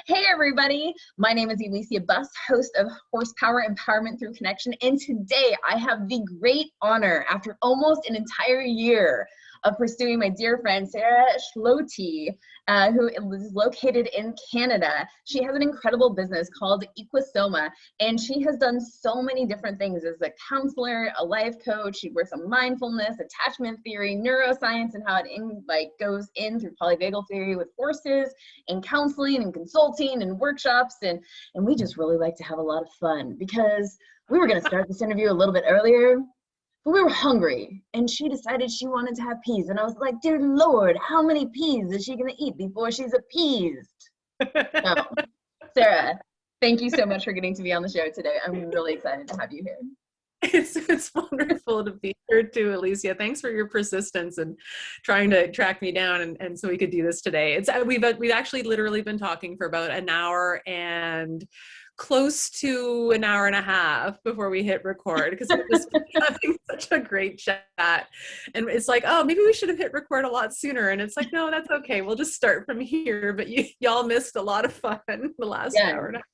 Hey everybody, my name is Elysia Buss, host of Horsepower Empowerment Through Connection, and today I have the great honor, after almost an entire year of pursuing my dear friend Sarah Scholte, who is located in Canada. She has an incredible business called EQUUSOMA, and she has done so many different things as a counselor, a life coach. She works on mindfulness, attachment theory, neuroscience, and how it goes in through polyvagal theory with horses, and counseling and consulting and workshops, and we just really like to have a lot of fun because we were going to start this interview a little bit earlier, but we were hungry and she decided she wanted to have peas, and I was like, dear Lord, how many peas is she going to eat before she's appeased? So, Sarah, thank you so much for getting to be on the show today. I'm really excited to have you here. It's wonderful to be here too, Elysia. Thanks for your persistence and trying to track me down, and so we could do this today. We've actually literally been talking for about an hour and close to an hour and a half before we hit record, because we're just having such a great chat. And it's like, oh, maybe we should have hit record a lot sooner. And it's like, no, that's okay. We'll just start from here. But y'all missed a lot of fun the last hour and a half.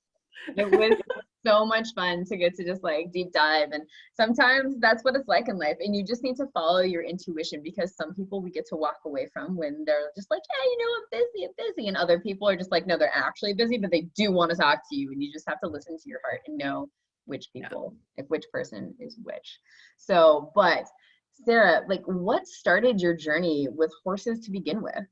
It was so much fun to get to just like deep dive, and sometimes that's what it's like in life, and you just need to follow your intuition, because some people we get to walk away from when they're just like, yeah, I'm busy, and other people are just like, no, they're actually busy, but they do want to talk to you, and you just have to listen to your heart and know which people, if which person is which. So, but Sarah, like, what started your journey with horses to begin with?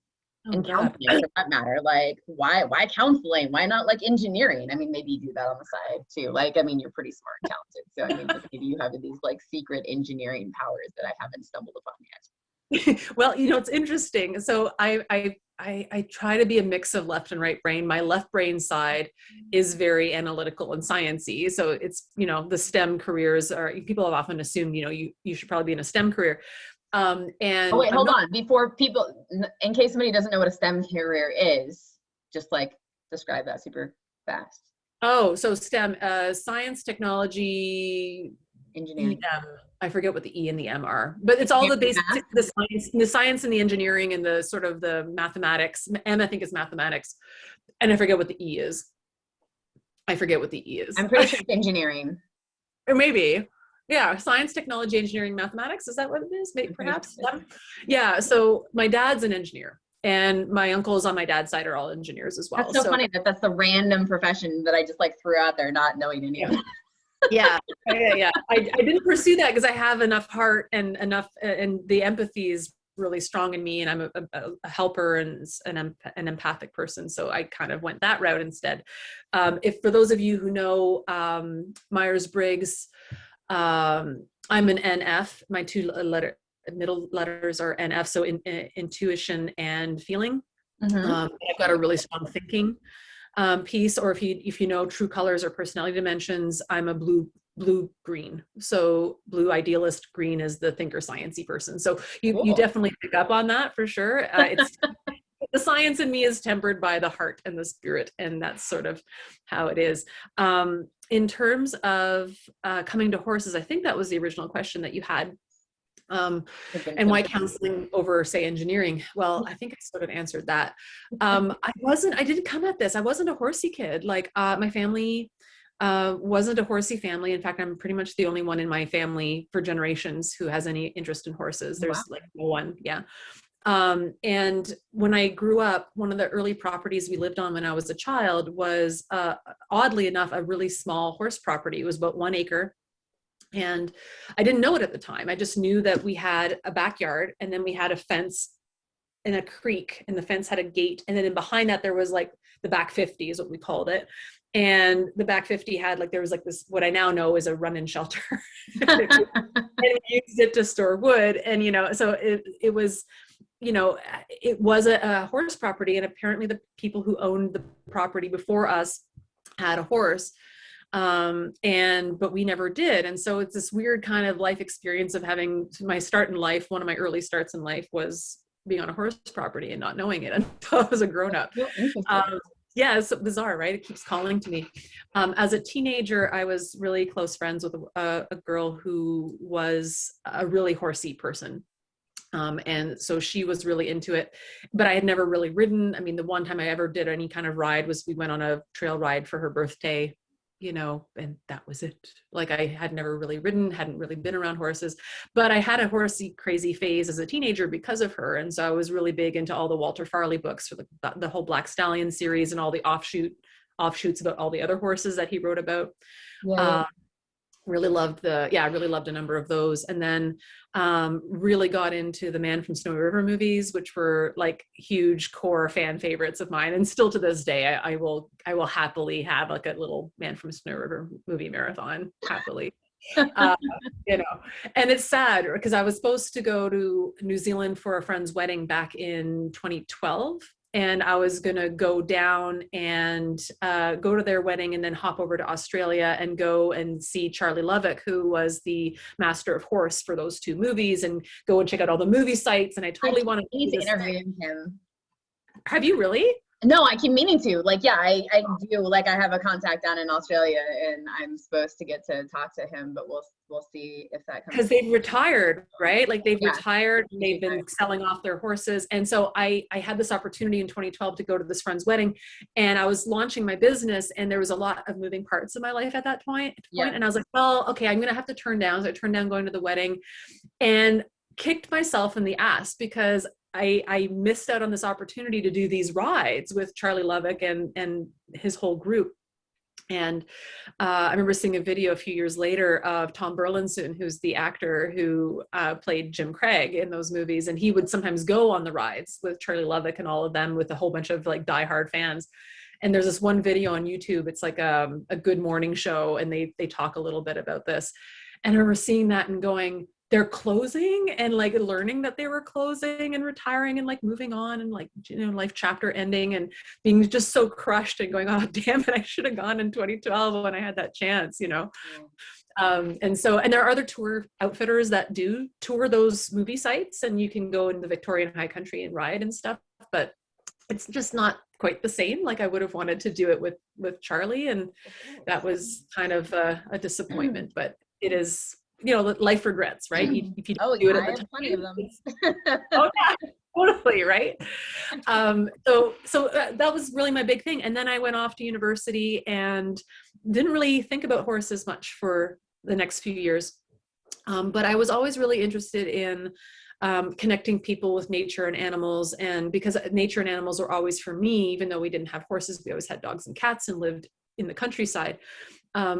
And counseling, for that matter, like why counseling? Why not like engineering? I mean, maybe you do that on the side too. Like, I mean, you're pretty smart and talented, so I mean, maybe you have these like secret engineering powers that I haven't stumbled upon yet. Well, it's interesting. So I try to be a mix of left and right brain. My left brain side is very analytical and sciencey. So it's, the STEM careers are, people have often assumed, you should probably be in a STEM career. And oh, wait, hold on. Before people, in case somebody doesn't know what a STEM career is, just like describe that super fast. Oh, so STEM, science, technology, engineering. I forget what the E and the M are, but it's all the basic, the science and the engineering and the sort of the mathematics. M, I think, is mathematics, and I forget what the E is. I'm pretty sure it's engineering. Or maybe. Yeah, science, technology, engineering, mathematics. Is that what it is? Maybe, perhaps. Yeah. So my dad's an engineer, and my uncles on my dad's side are all engineers as well. That's so funny that that's the random profession that I just like threw out there, not knowing any of it. Yeah. I didn't pursue that because I have enough heart and the empathy is really strong in me, and I'm a helper and an empathic person. So I kind of went that route instead. If for those of you who know Myers-Briggs, I'm an NF. My middle letters are NF, so intuition and feeling. I've got a really strong thinking piece, or if you know true colors or personality dimensions, I'm a blue green. So blue idealist, green is the thinker, sciencey person. So you definitely pick up on that for sure. It's the science in me is tempered by the heart and the spirit, and that's sort of how it is. In terms of coming to horses, I think that was the original question that you had. And why counseling over, say, engineering? Well, I think I sort of answered that. I didn't come at this. I wasn't a horsey kid. Like my family wasn't a horsey family. In fact, I'm pretty much the only one in my family for generations who has any interest in horses. There's like no one. Yeah. And when I grew up, one of the early properties we lived on when I was a child was, oddly enough, a really small horse property. It was about 1 acre. And I didn't know it at the time. I just knew that we had a backyard, and then we had a fence and a creek, and the fence had a gate. And then behind that, there was like the back 50 is what we called it. And the back 50 had there was like this, what I now know is a run-in shelter. And we used it to store wood. And, so it was, it was a horse property. And apparently the people who owned the property before us had a horse. But we never did. And so it's this weird kind of life experience of having my start in life. One of my early starts in life was being on a horse property and not knowing it until I was a grown-up. Yeah, it's bizarre, right? It keeps calling to me. As a teenager, I was really close friends with a girl who was a really horsey person. And so she was really into it, but I had never really ridden. I mean, the one time I ever did any kind of ride was we went on a trail ride for her birthday, and that was it. Like, I had never really ridden, hadn't really been around horses, but I had a horsey crazy phase as a teenager because of her. And so I was really big into all the Walter Farley books for the whole Black Stallion series and all the offshoots about all the other horses that he wrote about. Yeah. Really loved a number of those. And then really got into the Man from Snowy River movies, which were like huge core fan favorites of mine. And still to this day, I will happily have like a little Man from Snowy River movie marathon, happily. And it's sad because I was supposed to go to New Zealand for a friend's wedding back in 2012. And I was going to go down and go to their wedding and then hop over to Australia and go and see Charlie Lovick, who was the master of horse for those two movies, and go and check out all the movie sites. And I totally wanted to interview him. Have you really? No, I keep meaning to. Like, yeah, I do. Like, I have a contact down in Australia, and I'm supposed to get to talk to him, but we'll see if that comes. Because they've retired, right? Like, they've retired, and they've been selling off their horses. And so I had this opportunity in 2012 to go to this friend's wedding, and I was launching my business, and there was a lot of moving parts in my life at that point. And I was like, well, okay, I'm going to have to turn down. So I turned down going to the wedding and kicked myself in the ass because I missed out on this opportunity to do these rides with Charlie Lovick and his whole group. And I remember seeing a video a few years later of Tom Burlinson, who's the actor who played Jim Craig in those movies. And he would sometimes go on the rides with Charlie Lovick and all of them with a whole bunch of like diehard fans. And there's this one video on YouTube. It's like a Good Morning show. And they talk a little bit about this. And I remember seeing that and going, they're closing, and like learning that they were closing and retiring and like moving on and like, life chapter ending and being just so crushed and going, oh, damn it, I should have gone in 2012 when I had that chance, And there are other tour outfitters that do tour those movie sites, and you can go in the Victorian High Country and ride and stuff, but it's just not quite the same. Like, I would have wanted to do it with Charlie, and that was kind of a disappointment, but it is, life regrets, right? If you don't do it at the time. Plenty of them. Oh yeah, totally, right? So that was really my big thing. And then I went off to university and didn't really think about horses much for the next few years. But I was always really interested in connecting people with nature and animals. And because nature and animals were always, for me, even though we didn't have horses, we always had dogs and cats and lived in the countryside,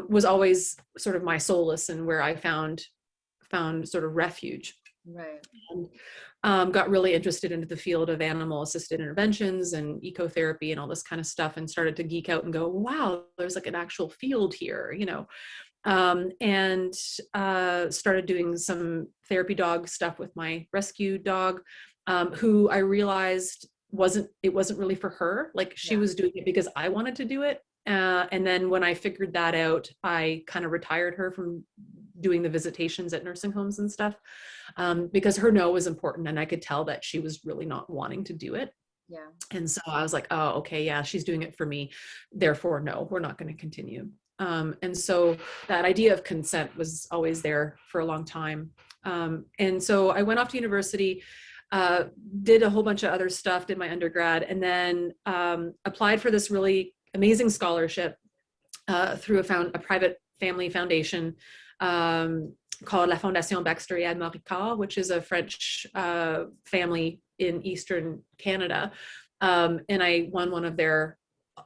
was always sort of my solace and where I found sort of refuge. Right. And got really interested into the field of animal assisted interventions and ecotherapy and all this kind of stuff, and started to geek out and go, wow, there's like an actual field here, and started doing some therapy dog stuff with my rescue dog, who I realized it wasn't really for her. Like, she was doing it because I wanted to do it. And then when I figured that out, I kind of retired her from doing the visitations at nursing homes and stuff, because her no was important, and I could tell that she was really not wanting to do it. Yeah. And so I was like, oh, okay, yeah, she's doing it for me. Therefore, no, we're not going to continue. And so that idea of consent was always there for a long time. And so I went off to university, did a whole bunch of other stuff, did my undergrad, and then applied for this really amazing scholarship through a private family foundation called La Fondation Baxter et Mauricard, which is a French family in Eastern Canada. And I won one of their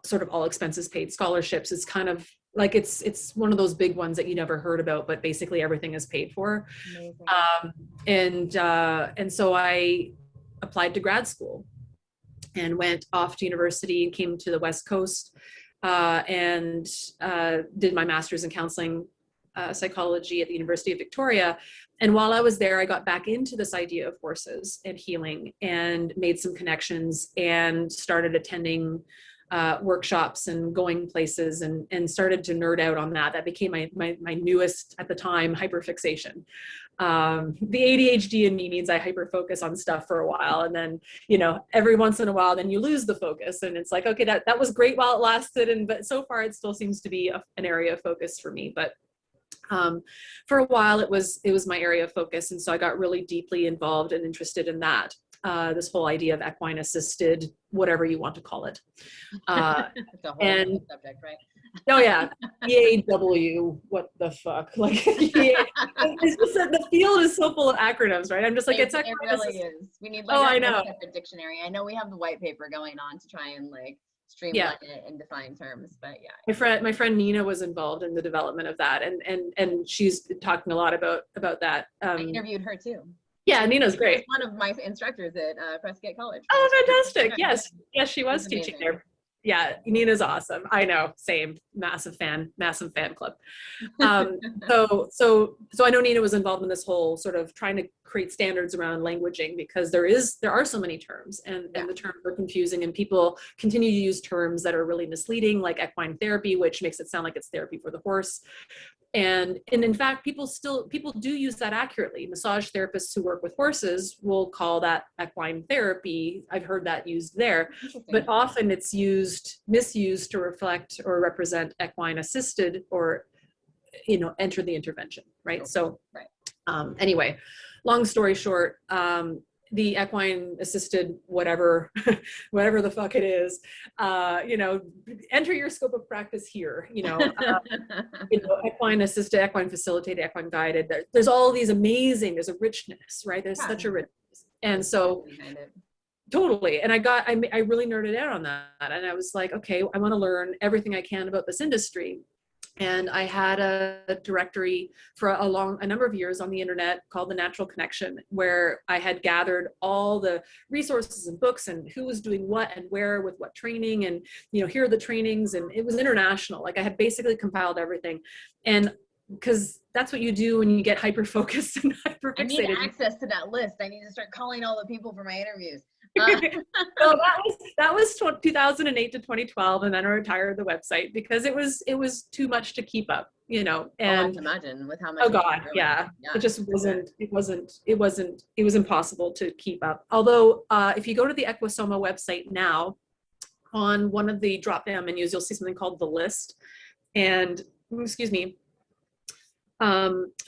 sort of all expenses paid scholarships. It's kind of like, it's one of those big ones that you never heard about, but basically everything is paid for. And so I applied to grad school and went off to university and came to the West Coast, and did my master's in counseling psychology at the University of Victoria. And while I was there, I got back into this idea of horses and healing, and made some connections, and started attending workshops and going places, and started to nerd out on that. That became my newest, at the time, hyperfixation. The ADHD in me means I hyperfocus on stuff for a while, and then, every once in a while, then you lose the focus, and it's like, okay, that was great while it lasted, but so far it still seems to be an area of focus for me. But For a while, it was my area of focus. And so I got really deeply involved and interested in that. This whole idea of equine assisted, whatever you want to call it. It's a whole subject, right? Oh yeah, EAW, what the fuck? Like, it's just that the field is so full of acronyms, right? I'm just like, it really is. We need like I know. a separate dictionary. I know we have the white paper going on to try and like streamline it and define terms, but yeah. My friend Nina was involved in the development of that, and she's talking a lot about that. I interviewed her too. Yeah, Nina's great. One of my instructors at Prescott College. Oh, fantastic! Yes, she was teaching there. Yeah, Nina's awesome. I know, same, massive fan club. So I know Nina was involved in this whole sort of trying to create standards around languaging, because there are so many terms, and the terms are confusing, and people continue to use terms that are really misleading, like equine therapy, which makes it sound like it's therapy for the horse. And in fact, people do use that accurately. Massage therapists who work with horses will call that equine therapy. I've heard that used there, but often it's misused to reflect or represent equine assisted, or, enter the intervention, right? So anyway, long story short, the equine assisted, whatever the fuck it is, enter your scope of practice here, equine assisted, equine facilitated, equine guided. There's all these there's a richness, right? There's such a richness. And so totally. And I really nerded out on that. And I was like, okay, I want to learn everything I can about this industry. And I had a directory for a number of years on the internet called The Natural Connection, where I had gathered all the resources and books and who was doing what and where with what training, and here are the trainings, and it was international. Like, I had basically compiled everything, and because that's what you do when you get hyper focused and hyper fixated. I need access to that list. I need to start calling all the people for my interviews. So that was 2008 to 2012, and then I retired the website because it was too much to keep up, And I can imagine with how much. Oh God, yeah. It just wasn't. It was impossible to keep up. Although, if you go to the EQUUSOMA website now, on one of the drop-down menus, you'll see something called the list, and excuse me.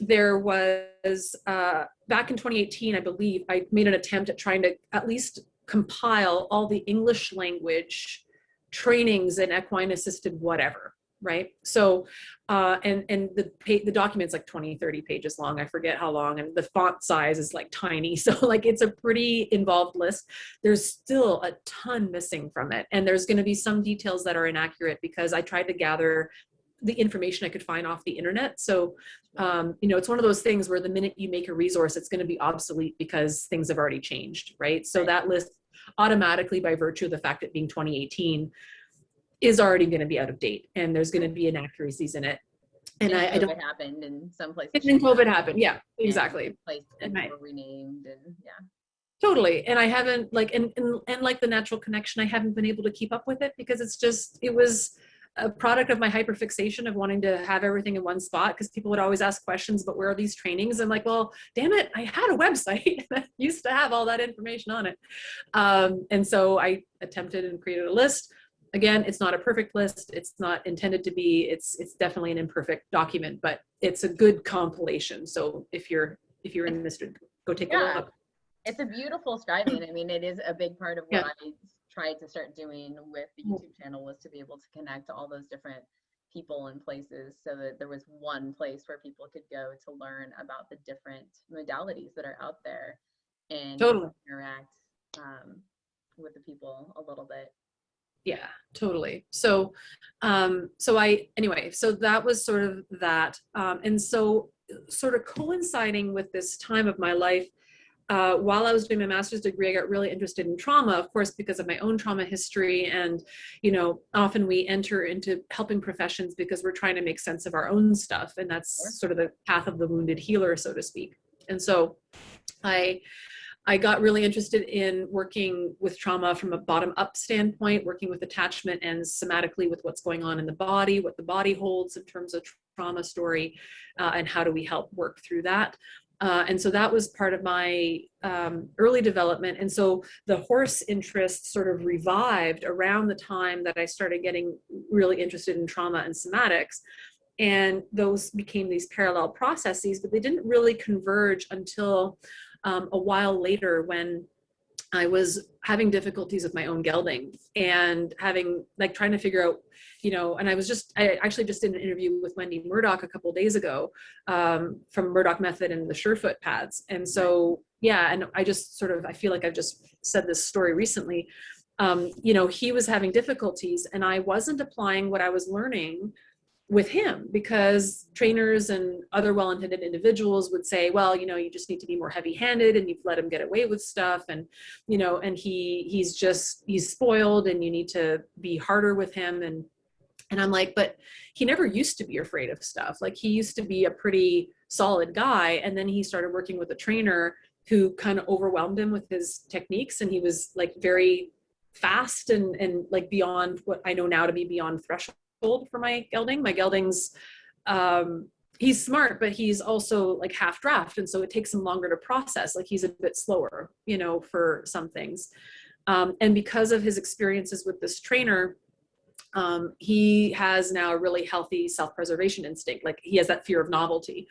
There was back in 2018, I believe, I made an attempt at trying to at least compile all the English language trainings in equine assisted whatever, right? So, and the document's like 20, 30 pages long. I forget how long, and the font size is like tiny. So like, it's a pretty involved list. There's still a ton missing from it. And there's going to be some details that are inaccurate because I tried to gather the information I could find off the internet. So, it's one of those things where the minute you make a resource, it's going to be obsolete because things have already changed, right? So that list automatically, by virtue of the fact that being 2018, is already going to be out of date, and there's going to be inaccuracies in it. And I don't. COVID happened in some places. And COVID happened, yeah, exactly. Places were renamed, and yeah. Totally. And I haven't and like the Natural Connection, I haven't been able to keep up with it because it was a product of my hyperfixation of wanting to have everything in one spot, because people would always ask questions, but where are these trainings? I'm like, well, damn it, I had a website that used to have all that information on it. And so I attempted and created a list. Again, it's not a perfect list. It's not intended to be. It's definitely an imperfect document, but it's a good compilation. So if you're interested, go take a look. It's a beautiful striving. I mean, it is a big part of what I tried to start doing with the YouTube channel, was to be able to connect all those different people and places, so that there was one place where people could go to learn about the different modalities that are out there and interact with the people a little bit. Yeah, totally. So, so that was sort of that. And so sort of coinciding with this time of my life, while I was doing my master's degree, I got really interested in trauma, of course, because of my own trauma history. And, often we enter into helping professions because we're trying to make sense of our own stuff. And that's sort of the path of the wounded healer, so to speak. And so I got really interested in working with trauma from a bottom-up standpoint, working with attachment and somatically with what's going on in the body, what the body holds in terms of trauma story, and how do we help work through that. And so that was part of my early development. And so the horse interest sort of revived around the time that I started getting really interested in trauma and somatics. And those became these parallel processes, but they didn't really converge until a while later, when I was having difficulties with my own gelding and trying to figure out, and I actually just did an interview with Wendy Murdoch a couple of days ago, from Murdoch Method and the Surefoot pads. And so, yeah, and I feel like I've just said this story recently. He was having difficulties and I wasn't applying what I was learning with him, because trainers and other well-intended individuals would say, well, you just need to be more heavy-handed and you've let him get away with stuff. And, and he's spoiled and you need to be harder with him. And I'm like, but he never used to be afraid of stuff. Like, he used to be a pretty solid guy. And then he started working with a trainer who kind of overwhelmed him with his techniques. And he was like very fast and like beyond what I know now to be beyond threshold for my gelding. My gelding's, he's smart, but he's also like half draft. And so it takes him longer to process. Like, he's a bit slower, for some things. And because of his experiences with this trainer, he has now a really healthy self-preservation instinct. Like, he has that fear of novelty.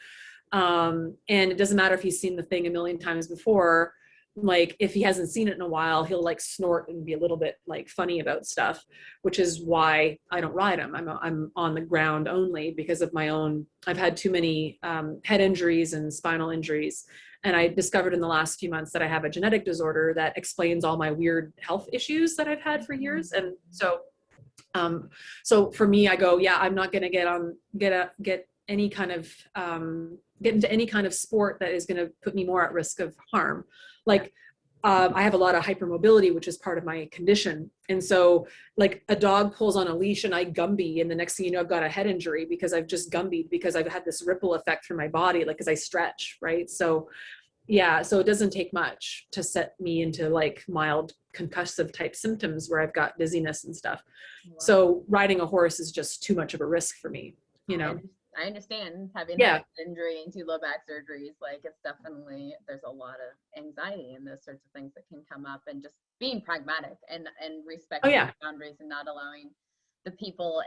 And it doesn't matter if he's seen the thing a million times before. Like, if he hasn't seen it in a while, he'll like snort and be a little bit like funny about stuff, which is why I don't ride him. I'm on the ground only because of my own, I've had too many head injuries and spinal injuries. And I discovered in the last few months that I have a genetic disorder that explains all my weird health issues that I've had for years. And so, for me, I go, yeah, I'm not going to get any kind of, get into any kind of sport that is going to put me more at risk of harm. Like, I have a lot of hypermobility, which is part of my condition. And so like a dog pulls on a leash and I Gumby, and the next thing you know, I've got a head injury because I've just Gumbied, because I've had this ripple effect through my body, like as I stretch, right? So yeah, so it doesn't take much to set me into like mild concussive type symptoms where I've got dizziness and stuff. Wow. So riding a horse is just too much of a risk for me, I understand having yeah. an injury and 2 low back surgeries. Like, it's definitely, there's a lot of anxiety and those sorts of things that can come up, and just being pragmatic and respecting boundaries and not allowing the people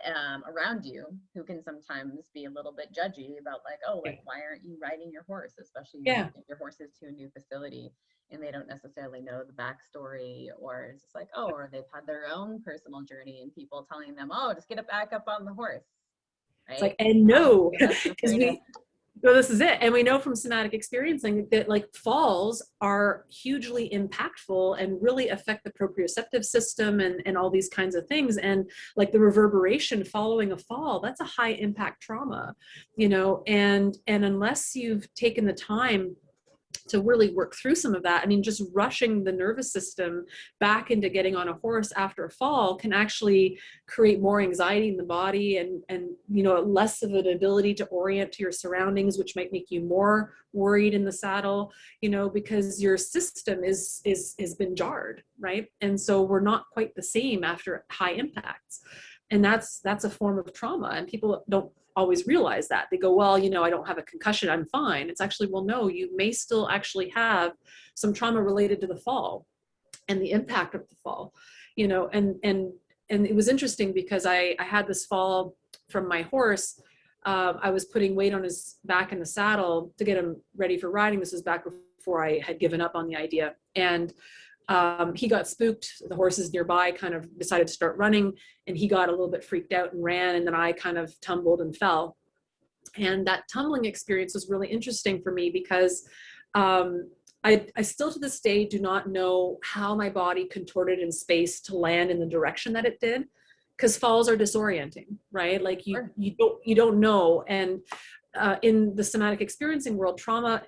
around you who can sometimes be a little bit judgy about like, oh, like, why aren't you riding your horse? Especially if your horse is to a new facility and they don't necessarily know the backstory, or it's just like, oh, or they've had their own personal journey and people telling them, oh, just get it back up on the horse. Right? It's like, and no, because this is it. And we know from somatic experiencing that like falls are hugely impactful and really affect the proprioceptive system and all these kinds of things. And like the reverberation following a fall, that's a high impact trauma, and unless you've taken the time to really work through some of that. I mean, just rushing the nervous system back into getting on a horse after a fall can actually create more anxiety in the body and less of an ability to orient to your surroundings, which might make you more worried in the saddle, because your system has been jarred, right? And so we're not quite the same after high impacts. And that's a form of trauma, and people don't always realize that. They go, well, I don't have a concussion, I'm fine. It's actually, well, no, you may still actually have some trauma related to the fall and the impact of the fall, and it was interesting because I had this fall from my horse. I was putting weight on his back in the saddle to get him ready for riding. This was back before I had given up on the idea. And he got spooked. The horses nearby kind of decided to start running, and he got a little bit freaked out and ran, and then I kind of tumbled and fell. And that tumbling experience was really interesting for me because I still to this day do not know how my body contorted in space to land in the direction that it did, because falls are disorienting, right? Like you don't know. And in the somatic experiencing world, trauma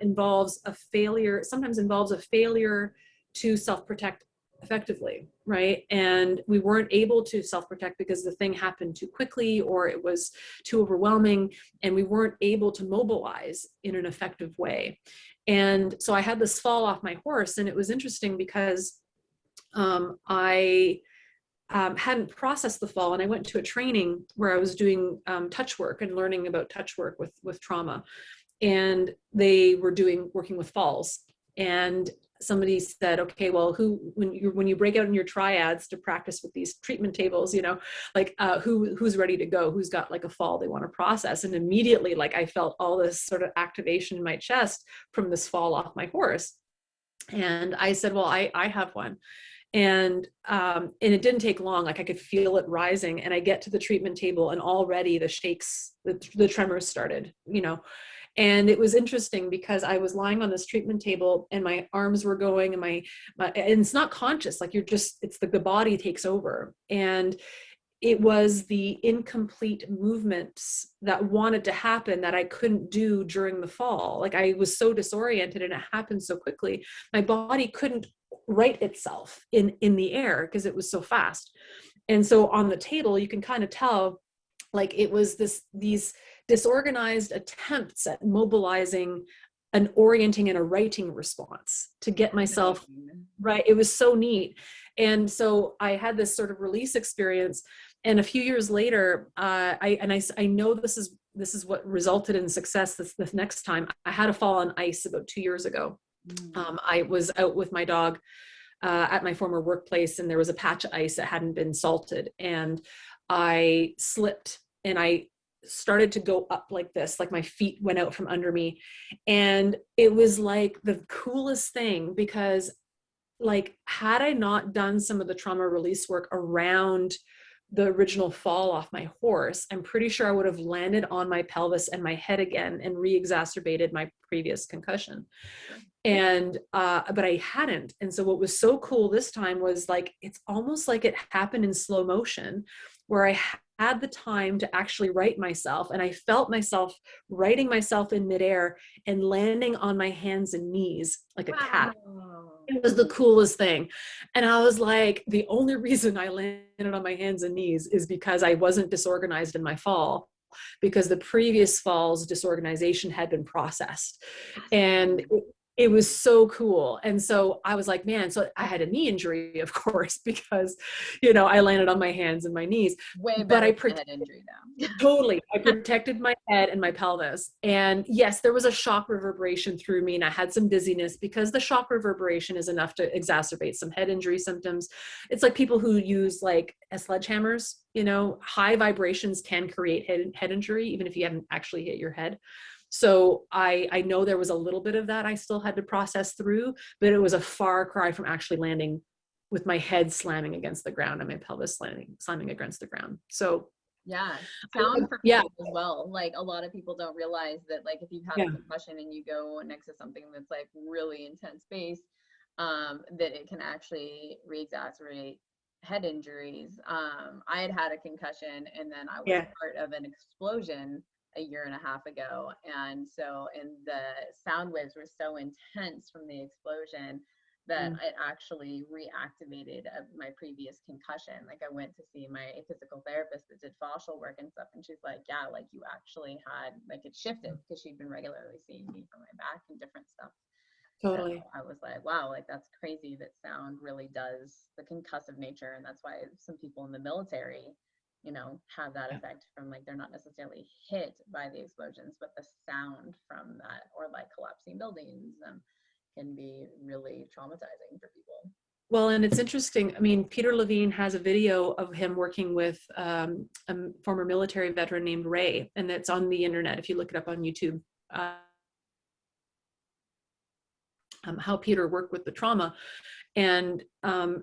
sometimes involves a failure to self-protect effectively, right? And we weren't able to self-protect because the thing happened too quickly or it was too overwhelming, and we weren't able to mobilize in an effective way. And so I had this fall off my horse, and it was interesting because I hadn't processed the fall, and I went to a training where I was doing touch work and learning about touch work with trauma, and they were working with falls. And somebody said, okay, well, when you break out in your triads to practice with these treatment tables, like who's ready to go, who's got like a fall they want to process. And immediately, like, I felt all this sort of activation in my chest from this fall off my horse. And I said, well, I have one. And it didn't take long. Like, I could feel it rising, and I get to the treatment table and already the shakes, the tremors started, and it was interesting because I was lying on this treatment table and my arms were going, and and it's not conscious, like it's the body takes over. And it was the incomplete movements that wanted to happen that I couldn't do during the fall. Like, I was so disoriented and it happened so quickly. My body couldn't right itself in the air because it was so fast. And so on the table, you can kind of tell, like, it was these disorganized attempts at mobilizing an orienting and a writing response to get myself right. It was so neat. And so I had this sort of release experience. And a few years later, I know this is what resulted in success this next time. I had a fall on ice about 2 years ago. I was out with my dog at my former workplace, and there was a patch of ice that hadn't been salted, and I slipped and I started to go up like this, like my feet went out from under me. And it was like the coolest thing, because, like, had I not done some of the trauma release work around the original fall off my horse, I'm pretty sure I would have landed on my pelvis and my head again and re-exacerbated my previous concussion. And but I hadn't. And so what was so cool this time was, like, it's almost like it happened in slow motion, where I had the time to actually right myself, and I felt myself righting myself in midair and landing on my hands and knees like a cat. It was the coolest thing. And I was like, the only reason I landed on my hands and knees is because I wasn't disorganized in my fall, because the previous fall's disorganization had been processed. And it was so cool. And so I was like, man, so I had a knee injury, of course, because, I landed on my hands and my knees. Way better than a head injury now. Totally. I protected my head and my pelvis. And yes, there was a shock reverberation through me, and I had some dizziness, because the shock reverberation is enough to exacerbate some head injury symptoms. It's like people who use, like, sledgehammers, high vibrations can create head injury, even if you haven't actually hit your head. So I know there was a little bit of that I still had to process through, but it was a far cry from actually landing with my head slamming against the ground and my pelvis slamming against the ground. So yeah, sound for people as well. Like, a lot of people don't realize that, like, if you've had a concussion and you go next to something that's like really intense bass, that it can actually re-exacerbate head injuries. I had a concussion, and then I was part of an explosion a year and a half ago. And the sound waves were so intense from the explosion that it actually reactivated my previous concussion. Like, I went to see my physical therapist that did fascial work and stuff, and she's like, yeah, like, you actually had, like, it shifted, because she'd been regularly seeing me for my back and different stuff. Totally. So I was like, wow, like, that's crazy that sound really does the concussive nature. And that's why some people in the military, have that effect from, like, they're not necessarily hit by the explosions, but the sound from that, or like collapsing buildings, can be really traumatizing for people. Well, and it's interesting. I mean, Peter Levine has a video of him working with a former military veteran named Ray, and it's on the internet if you look it up on YouTube. How Peter worked with the trauma. And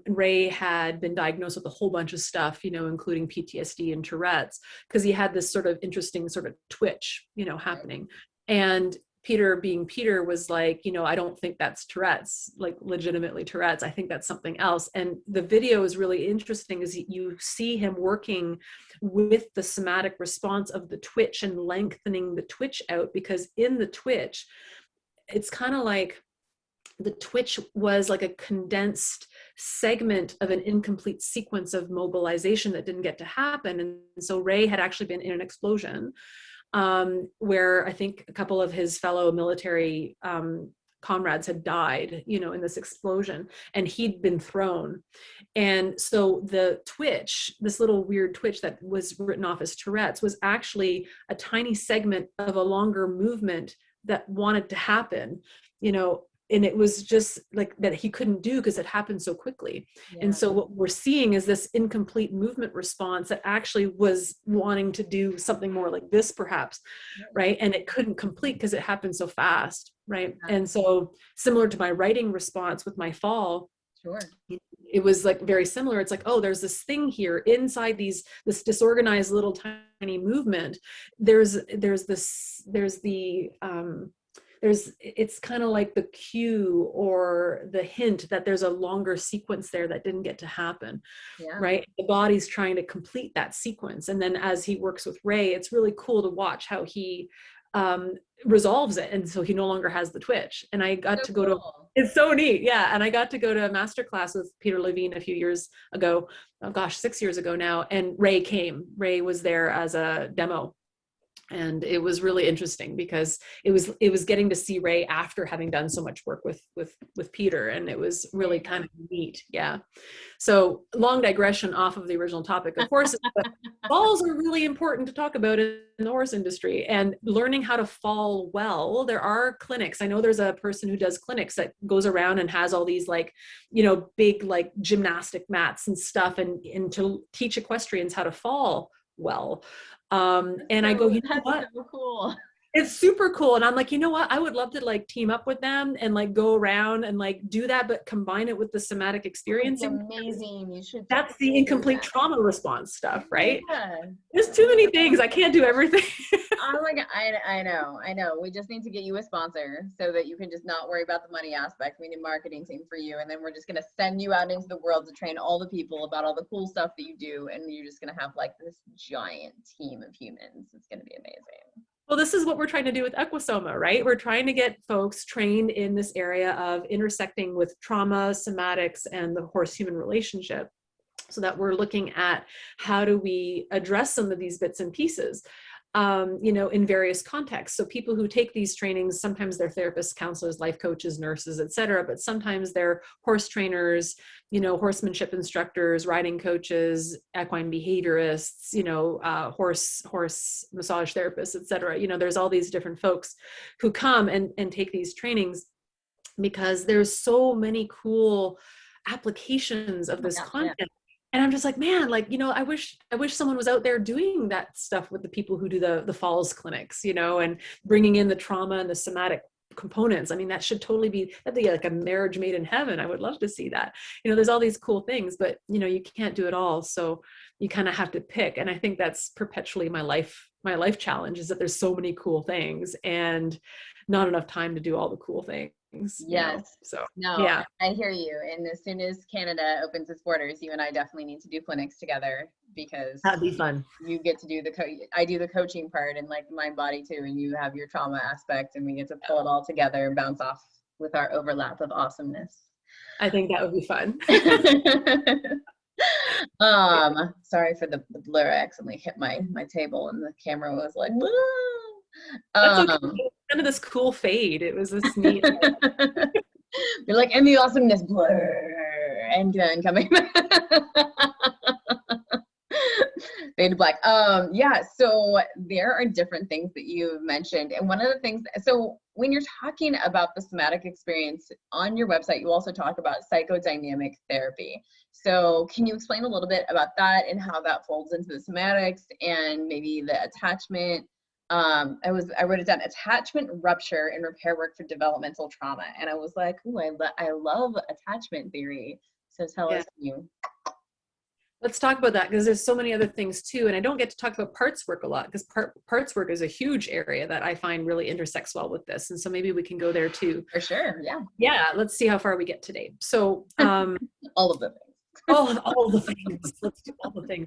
Ray had been diagnosed with a whole bunch of stuff, including PTSD and Tourette's, because he had this sort of interesting sort of twitch, happening. And Peter, being Peter, was like, I don't think that's Tourette's, like, legitimately Tourette's. I think that's something else. And the video is really interesting, is you see him working with the somatic response of the twitch and lengthening the twitch out, because in the twitch, it's kind of like, the twitch was like a condensed segment of an incomplete sequence of mobilization that didn't get to happen. And so Ray had actually been in an explosion where I think a couple of his fellow military comrades had died, in this explosion, and he'd been thrown. And so the twitch, this little weird twitch that was written off as Tourette's, was actually a tiny segment of a longer movement that wanted to happen, and it was just like that he couldn't do because it happened so quickly. Yeah. And so what we're seeing is this incomplete movement response that actually was wanting to do something more like this perhaps, right? And it couldn't complete because it happened so fast, right? Yeah. And so similar to my writing response with my fall, Sure. it was like very similar. It's like, oh, there's this thing here inside this disorganized little tiny movement. It's kind of like the cue or the hint that there's a longer sequence there that didn't get to happen, right? The body's trying to complete that sequence. And then as he works with Ray, it's really cool to watch how he resolves it. And so he no longer has the twitch. And I got to go to, it's so neat. Yeah. And I got to go to a masterclass with Peter Levine a few years ago, 6 years ago now. And Ray came. Ray was there as a demo. And it was really interesting because it was getting to see Ray after having done so much work with Peter, and it was really kind of neat. Yeah. So long digression off of the original topic of horses, but falls are really important to talk about in the horse industry, and learning how to fall well. There are clinics. I know there's a person who does clinics that goes around and has all these big gymnastic mats and stuff, and to teach equestrians how to fall well. And I go, you know what? So cool. It's super cool. And I'm like, you know what? I would love to team up with them and go around and do that, but combine it with the somatic experiencing. That's amazing. You should. That's the incomplete trauma response stuff, right? Yeah. There's too many things. I can't do everything. I'm like, I know. We just need to get you a sponsor so that you can just not worry about the money aspect. We need a marketing team for you. And then we're just going to send you out into the world to train all the people about all the cool stuff that you do. And you're just going to have this giant team of humans. It's going to be amazing. Well, this is what we're trying to do with EQUUSOMA, right? We're trying to get folks trained in this area of intersecting with trauma, somatics, and the horse-human relationship, so that we're looking at how do we address some of these bits and pieces, in various contexts. So people who take these trainings, sometimes they're therapists, counselors, life coaches, nurses, et cetera, but sometimes they're horse trainers, horsemanship instructors, riding coaches, equine behaviorists, horse massage therapists, et cetera. There's all these different folks who come and take these trainings because there's so many cool applications of this content. Yeah. And I'm just like, man, I wish someone was out there doing that stuff with the people who do the falls clinics, and bringing in the trauma and the somatic components. I mean, that'd be like a marriage made in heaven. I would love to see that. There's all these cool things, but you can't do it all. So you kind of have to pick. And I think that's perpetually my life challenge, is that there's so many cool things and not enough time to do all the cool things. Yes. So yeah, I hear you. And as soon as Canada opens its borders, you and I definitely need to do clinics together, because that'd be fun. You get to do I do the coaching part and mind body too, and you have your trauma aspect, and we get to pull it all together and bounce off with our overlap of awesomeness. I think that would be fun. Sorry for the blur. I accidentally hit my table and the camera was like, woo! That's okay. Kind of this cool fade. It was this neat. You're like, and the awesomeness, blur, and then coming fade to black. Yeah, so there are different things that you've mentioned, and one of the things, so when you're talking about the somatic experience on your website, you also talk about psychodynamic therapy. So can you explain a little bit about that and how that folds into the somatics and maybe the attachment? I wrote it down: attachment rupture and repair work for developmental trauma. And I was like, ooh, I love attachment theory. So tell us you. Let's talk about that, because there's so many other things too. And I don't get to talk about parts work a lot, because parts work is a huge area that I find really intersects well with this. And so maybe we can go there too. For sure. Yeah. Yeah. Let's see how far we get today. So all of the things. all the things. Let's do all the things.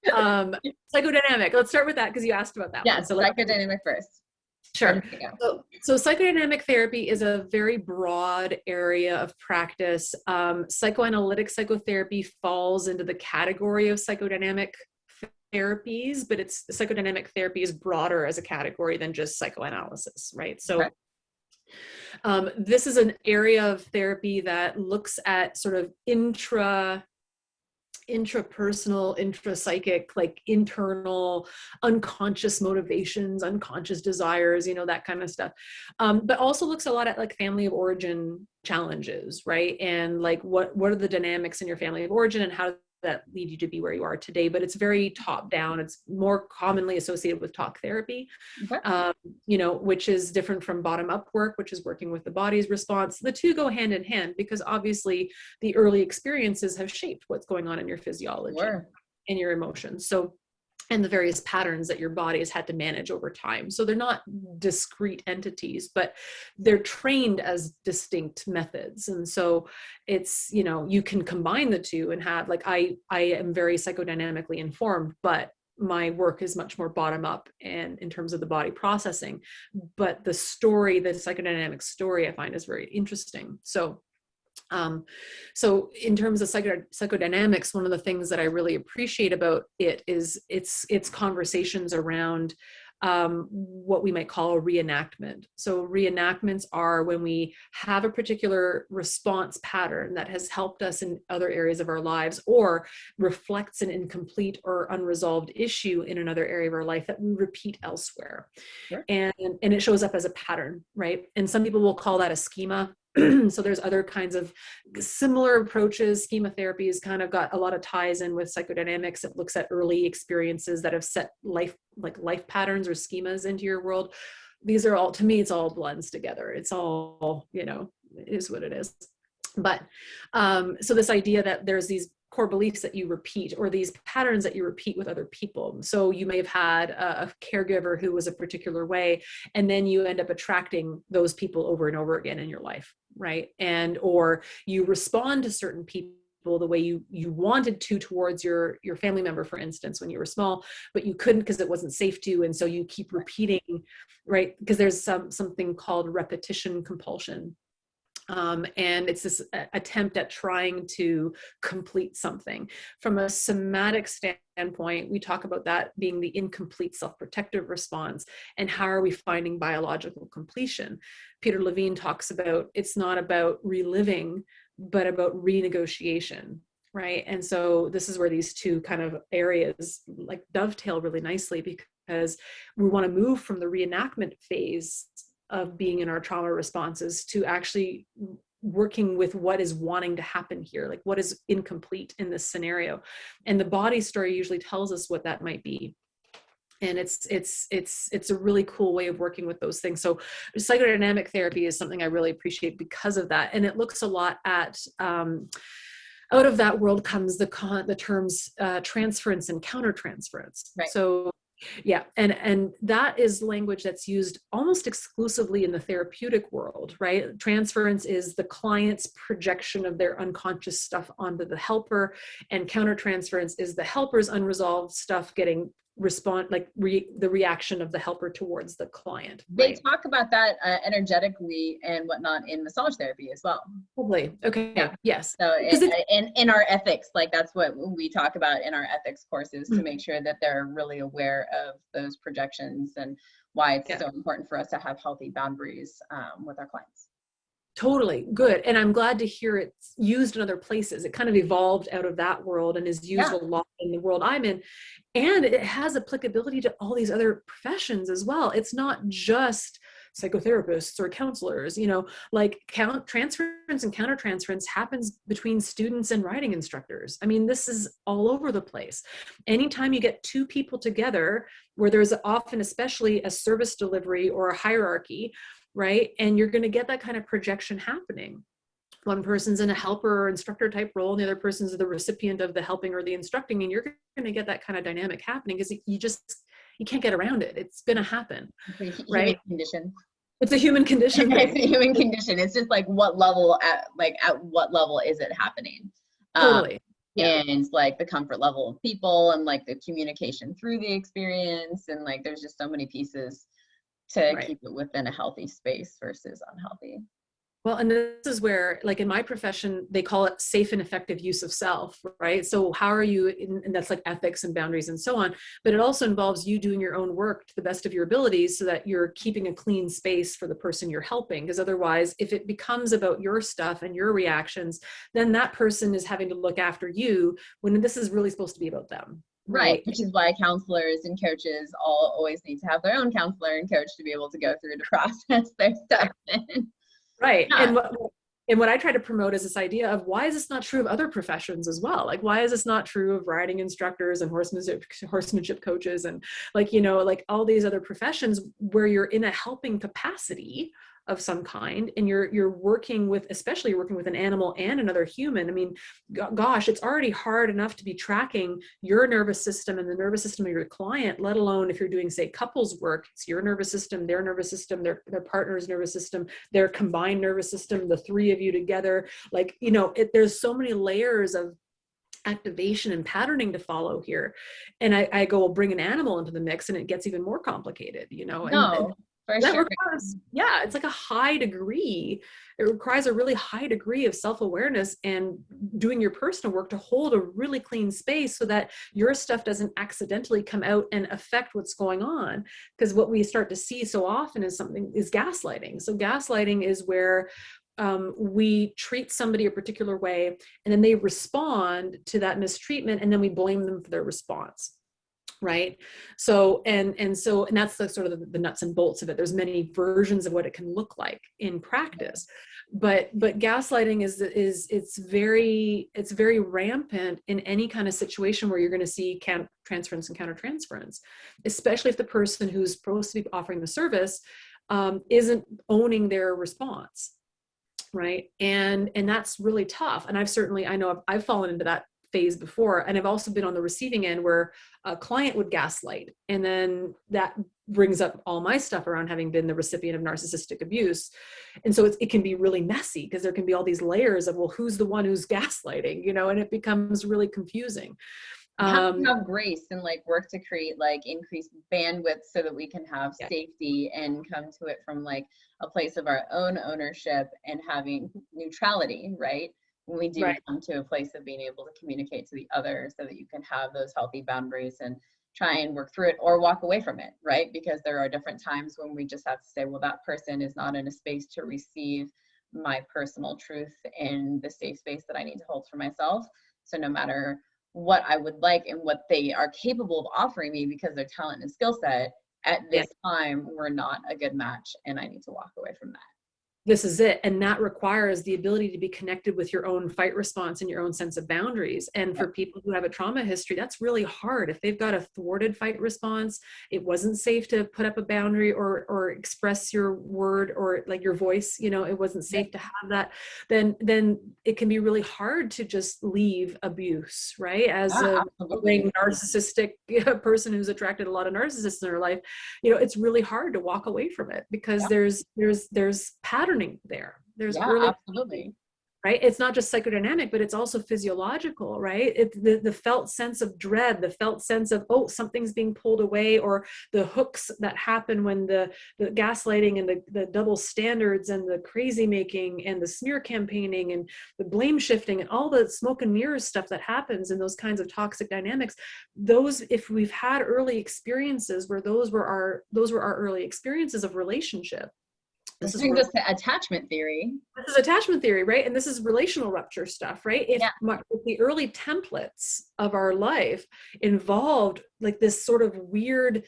Psychodynamic. Let's start with that, because you asked about that. Yeah. So psychodynamic first. Sure. So psychodynamic therapy is a very broad area of practice. Psychoanalytic psychotherapy falls into the category of psychodynamic therapies, but psychodynamic therapy is broader as a category than just psychoanalysis, right? So this is an area of therapy that looks at sort of intrapersonal, intrapsychic, like internal, unconscious motivations, unconscious desires, that kind of stuff. But also looks a lot at like family of origin challenges, right? And like what are the dynamics in your family of origin and how that lead you to be where you are today. But it's very top down. It's more commonly associated with talk therapy, Okay. Which is different from bottom up work, which is working with the body's response. The two go hand in hand because obviously the early experiences have shaped what's going on in your physiology and your emotions. So, and the various patterns that your body has had to manage over time. So they're not discrete entities, but they're trained as distinct methods. And so it's, you can combine the two and have, like, I am very psychodynamically informed, but my work is much more bottom up and in terms of the body processing. But the story, the psychodynamic story, I find is very interesting. So in terms of psychodynamics, one of the things that I really appreciate about it is its conversations around what we might call a reenactment. So reenactments are when we have a particular response pattern that has helped us in other areas of our lives or reflects an incomplete or unresolved issue in another area of our life that we repeat elsewhere. Sure. And it shows up as a pattern, right? And some people will call that a schema. So there's other kinds of similar approaches. Schema therapy has kind of got a lot of ties in with psychodynamics. It looks at early experiences that have set life patterns or schemas into your world. These are all, to me, it's all blends together. It's all, it is what it is. But so this idea that there's these core beliefs that you repeat or these patterns that you repeat with other people. So you may have had a caregiver who was a particular way, and then you end up attracting those people over and over again in your life, right? And or you respond to certain people the way you wanted to towards your family member, for instance, when you were small, but you couldn't because it wasn't safe to, and so you keep repeating, right? Because there's something called repetition compulsion. And it's this attempt at trying to complete something. From a somatic standpoint, we talk about that being the incomplete self-protective response. And how are we finding biological completion? Peter Levine talks about it's not about reliving, but about renegotiation, right? And so this is where these two kind of areas like dovetail really nicely, because we want to move from the reenactment phase of being in our trauma responses to actually working with what is wanting to happen here, like what is incomplete in this scenario. And the body story usually tells us what that might be. And it's a really cool way of working with those things. So psychodynamic therapy is something I really appreciate because of that. And it looks a lot at, out of that world comes the terms transference and countertransference. Right. So yeah, and that is language that's used almost exclusively in the therapeutic world, right? Transference is the client's projection of their unconscious stuff onto the helper, and countertransference is the helper's unresolved stuff getting the reaction of the helper towards the client. They talk about that energetically and whatnot in massage therapy as well. Probably. Okay. Yeah. Yes. So in our ethics, like that's what we talk about in our ethics courses, to make sure that they're really aware of those projections and why it's so important for us to have healthy boundaries with our clients. Totally. Good. And I'm glad to hear it's used in other places. It kind of evolved out of that world and is used a lot in the world I'm in. And it has applicability to all these other professions as well. It's not just psychotherapists or counselors, like transference and countertransference happens between students and riding instructors. I mean, this is all over the place. Anytime you get two people together where there's often, especially a service delivery or a hierarchy, right? And you're going to get that kind of projection happening. One person's in a helper or instructor type role, and the other person's the recipient of the helping or the instructing, and you're going to get that kind of dynamic happening because you can't get around it. It's going to happen, right? Condition. It's a human condition. It's a human condition. It's just like at what level is it happening? Totally. And like the comfort level of people and like the communication through the experience, and like there's just so many pieces to keep it within a healthy space versus unhealthy. Well, and this is where, like in my profession, they call it safe and effective use of self, right? So how are you, and that's like ethics and boundaries and so on, but it also involves you doing your own work to the best of your abilities so that you're keeping a clean space for the person you're helping. Because otherwise, if it becomes about your stuff and your reactions, then that person is having to look after you when this is really supposed to be about them. Right, which is why counselors and coaches all always need to have their own counselor and coach to be able to go through to process their stuff. Right. Yeah. And what I try to promote is this idea of, why is this not true of other professions as well? Like, why is this not true of riding instructors and horsemanship coaches and like, you know, like all these other professions where you're in a helping capacity of some kind, and you're working with, especially working with an animal and another human. I mean, gosh, it's already hard enough to be tracking your nervous system and the nervous system of your client, let alone if you're doing, say, couples work. It's your nervous system, their partner's nervous system, their combined nervous system, the three of you together. Like, you know, there's so many layers of activation and patterning to follow here. And I go, well, bring an animal into the mix and it gets even more complicated, you know. And that sure. requires, yeah, it's like a high degree. It requires a really high degree of self-awareness and doing your personal work to hold a really clean space so that your stuff doesn't accidentally come out and affect what's going on. Because what we start to see so often is gaslighting. So gaslighting is where we treat somebody a particular way and then they respond to that mistreatment and then we blame them for their response. Right. So, and that's the sort of the nuts and bolts of it. There's many versions of what it can look like in practice, but gaslighting it's very rampant in any kind of situation where you're going to see transference and countertransference, especially if the person who's supposed to be offering the service isn't owning their response. Right. And that's really tough. And I know I've fallen into that phase before. And I've also been on the receiving end where a client would gaslight. And then that brings up all my stuff around having been the recipient of narcissistic abuse. And so it can be really messy because there can be all these layers of, well, who's the one who's gaslighting, you know, and it becomes really confusing. You have to have grace and like work to create like increased bandwidth so that we can have safety and come to it from like a place of our own ownership and having neutrality, right? When we do come to a place of being able to communicate to the other so that you can have those healthy boundaries and try and work through it or walk away from it, right? Because there are different times when we just have to say, well, that person is not in a space to receive my personal truth in the safe space that I need to hold for myself. So no matter what I would like and what they are capable of offering me because their talent and skill set at this time, we're not a good match and I need to walk away from that. This is it. And that requires the ability to be connected with your own fight response and your own sense of boundaries. And for people who have a trauma history, that's really hard. If they've got a thwarted fight response, it wasn't safe to put up a boundary or express your word or like your voice, you know, it wasn't safe to have that, then it can be really hard to just leave abuse, right? As a narcissistic person who's attracted a lot of narcissists in her life, you know, it's really hard to walk away from it because there's patterning there. There's really, absolutely. Right? It's not just psychodynamic, but it's also physiological, right? It's the felt sense of dread, the felt sense of, oh, something's being pulled away, or the hooks that happen when the gaslighting and the double standards and the crazy making and the smear campaigning and the blame shifting and all the smoke and mirrors stuff that happens in those kinds of toxic dynamics. Those, if we've had early experiences where those were our early experiences of relationship. This brings us to attachment theory. This is attachment theory, right? And this is relational rupture stuff, right? If the early templates of our life involved like this sort of weird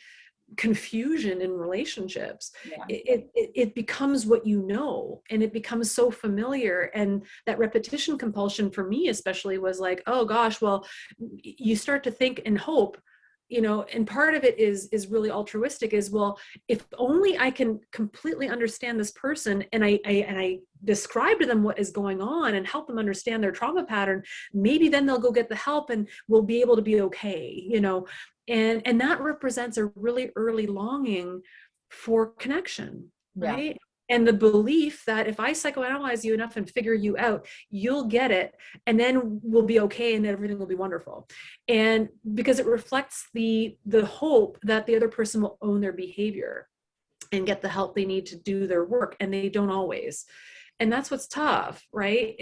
confusion in relationships, it becomes what you know, and it becomes so familiar. And that repetition compulsion for me especially was like, oh gosh, well, you start to think and hope, you know, and part of it is really altruistic, is, well, if only I can completely understand this person and I describe to them what is going on and help them understand their trauma pattern, maybe then they'll go get the help and we'll be able to be okay, you know. And that represents a really early longing for connection, right? And the belief that if I psychoanalyze you enough and figure you out, you'll get it, and then we'll be okay and everything will be wonderful. And because it reflects the hope that the other person will own their behavior and get the help they need to do their work, and they don't always. And that's what's tough, right?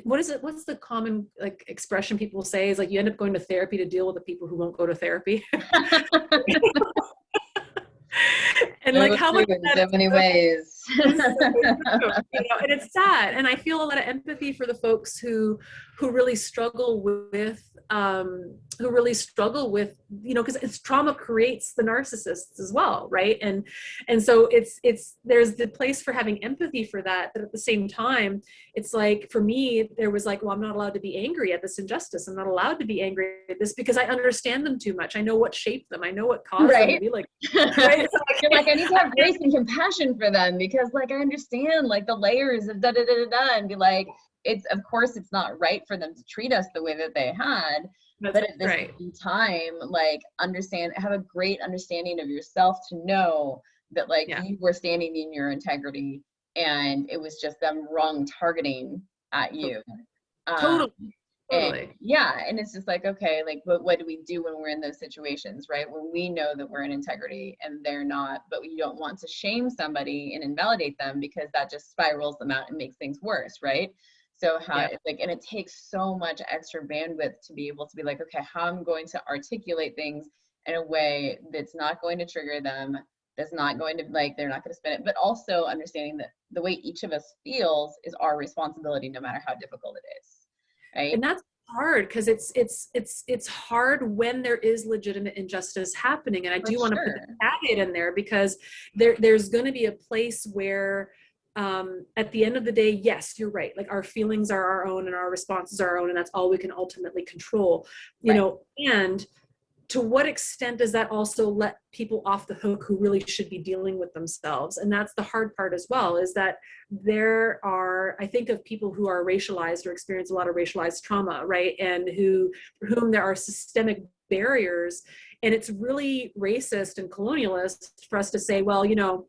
What's the common like expression people say is like, you end up going to therapy to deal with the people who won't go to therapy. And So like how true much in that so many ways. is so true, you know, and it's sad. And I feel a lot of empathy for the folks who really struggle with you know, because it's trauma creates the narcissists as well, right? And so it's there's the place for having empathy for that, but at the same time, it's like for me, there was like, well, I'm not allowed to be angry at this injustice. I'm not allowed to be angry at this because I understand them too much. I know what shaped them. I know what caused them to be like, right? You're like, I need to have grace and compassion for them because like I understand like the layers of da da da da da, and be like, it's of course it's not right for them to treat us the way that they had. That's but at the right. same time, like have a great understanding of yourself to know that like you were standing in your integrity and it was just them wrong targeting at you. Totally. And and it's just like, okay, like what do we do when we're in those situations, right? When we know that we're in integrity and they're not, but we don't want to shame somebody and invalidate them because that just spirals them out and makes things worse, right? So it's like, and it takes so much extra bandwidth to be able to be like, okay, how I'm going to articulate things in a way that's not going to trigger them, that's not going to like, they're not going to spin it, but also understanding that the way each of us feels is our responsibility, no matter how difficult it is. Right? And that's hard because it's hard when there is legitimate injustice happening. And I do want to put the caveat in there because there's going to be a place where at the end of the day, yes, you're right. Like our feelings are our own and our responses are our own, and that's all we can ultimately control, you know, and to what extent does that also let people off the hook who really should be dealing with themselves? And that's the hard part as well, is that there are, I think of people who are racialized or experience a lot of racialized trauma, right? And for whom there are systemic barriers. And it's really racist and colonialist for us to say, well, you know,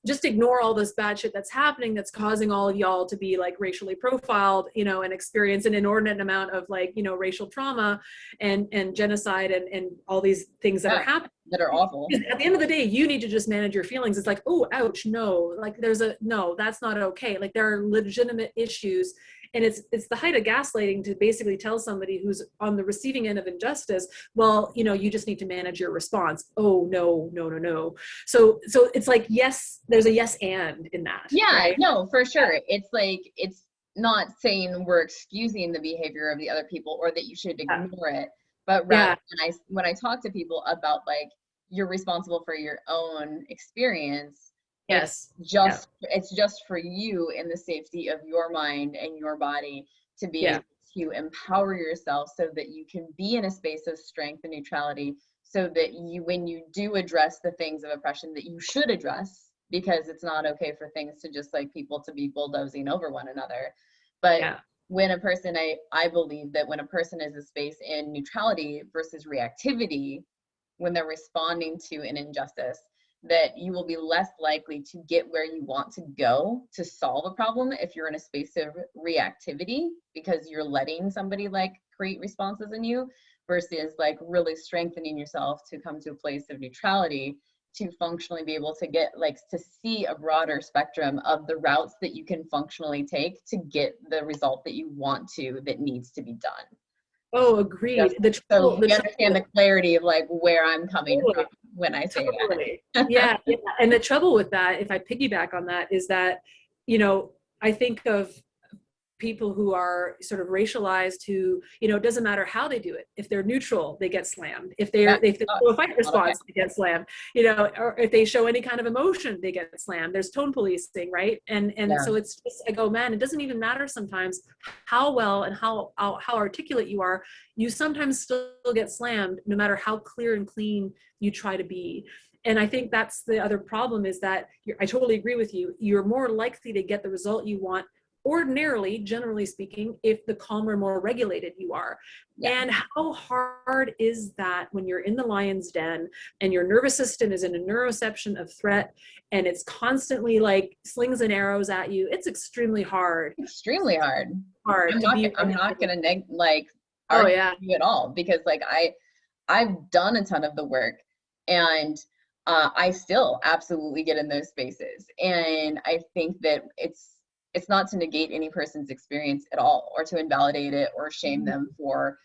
just ignore all this bad shit that's happening that's causing all of y'all to be like racially profiled, you know, and experience an inordinate amount of like, you know, racial trauma and genocide and all these things that are happening that are awful. At the end of the day, you need to just manage your feelings. It's like, oh, ouch, no, like no, that's not okay. Like there are legitimate issues. And it's the height of gaslighting to basically tell somebody who's on the receiving end of injustice, well, you know, you just need to manage your response. Oh, no. So it's like, yes, there's a yes and in that. Yeah, right? no, for sure. It's like, it's not saying we're excusing the behavior of the other people or that you should ignore it, but rather when I talk to people about like, you're responsible for your own experience. Yes. It's just for you in the safety of your mind and your body to be able to empower yourself so that you can be in a space of strength and neutrality, so that you, when you do address the things of oppression that you should address, because it's not okay for things to just like people to be bulldozing over one another. But when a person, I believe that when a person is a space in neutrality versus reactivity, when they're responding to an injustice, that you will be less likely to get where you want to go to solve a problem if you're in a space of reactivity, because you're letting somebody like create responses in you, versus like really strengthening yourself to come to a place of neutrality to functionally be able to get like to see a broader spectrum of the routes that you can functionally take to get the result that you want to, that needs to be done. Oh, agreed. So you understand the clarity of like where I'm coming from when I say that. yeah. And the trouble with that, if I piggyback on that, is that, you know, I think of people who are sort of racialized who, you know, it doesn't matter how they do it. If they're neutral, they get slammed. If they show a fight response, they get slammed, you know, or if they show any kind of emotion, they get slammed. There's tone policing, right? And so it's just, I go, man, it doesn't even matter sometimes how well and how articulate you are. You sometimes still get slammed no matter how clear and clean you try to be. And I think that's the other problem, is that I totally agree with you. You're more likely to get the result you want ordinarily, generally speaking, if the calmer, more regulated you are. And how hard is that when you're in the lion's den and your nervous system is in a neuroception of threat and it's constantly like slings and arrows at you? It's extremely hard. Extremely hard. I'm not gonna argue you at all, because like I've done a ton of the work, and I still absolutely get in those spaces. And I think that it's not to negate any person's experience at all, or to invalidate it or shame them for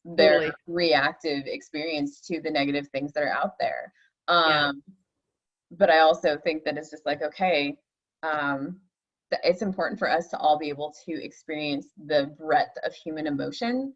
their reactive experience to the negative things that are out there. But I also think that it's just like, okay, it's important for us to all be able to experience the breadth of human emotion,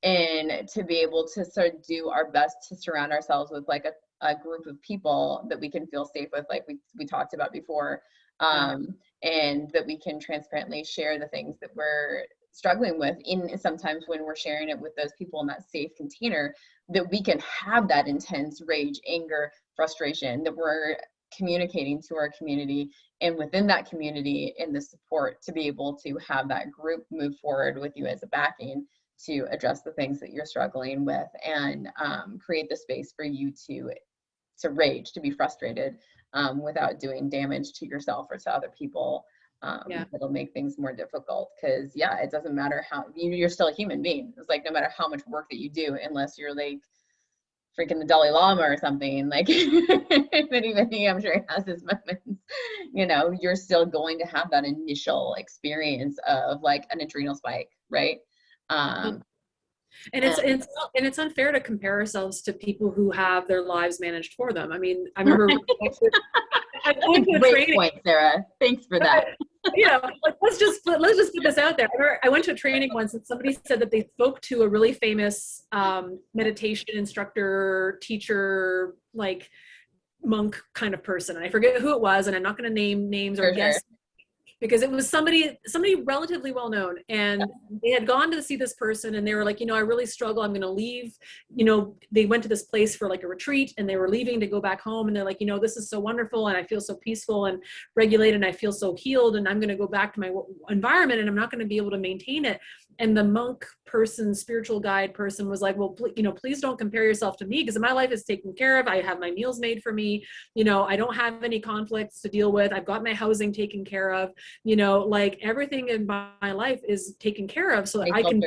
and to be able to sort of do our best to surround ourselves with like a group of people that we can feel safe with, like we talked about before, and that we can transparently share the things that we're struggling with. In sometimes when we're sharing it with those people in that safe container, that we can have that intense rage, anger, frustration that we're communicating to our community, and within that community, in the support, to be able to have that group move forward with you as a backing to address the things that you're struggling with, and create the space for you to rage, to be frustrated, without doing damage to yourself or to other people. It'll make things more difficult, because it doesn't matter how you're still a human being. It's like, no matter how much work that you do, unless you're like freaking the Dalai Lama or something, like but even he, I'm sure, has his moments, you know, you're still going to have that initial experience of like an adrenal spike, right? And it's unfair to compare ourselves to people who have their lives managed for them. I mean, I remember I went to a training. Point, Sarah. Thanks for that. You know, like, let's just put this out there. I went to a training once, and somebody said that they spoke to a really famous meditation instructor, teacher, like monk kind of person. And I forget who it was, and I'm not going to name names or guess. Because it was somebody relatively well known, and they had gone to see this person, and they were like, you know, I really struggle. I'm going to leave. You know, they went to this place for like a retreat, and they were leaving to go back home, and they're like, you know, this is so wonderful, and I feel so peaceful and regulated, and I feel so healed, and I'm going to go back to my environment, and I'm not going to be able to maintain it. And the monk person, spiritual guide person, was like, well, you know, please don't compare yourself to me, because my life is taken care of. I have my meals made for me. You know, I don't have any conflicts to deal with. I've got my housing taken care of. You know, like everything in my life is taken care of, so that I can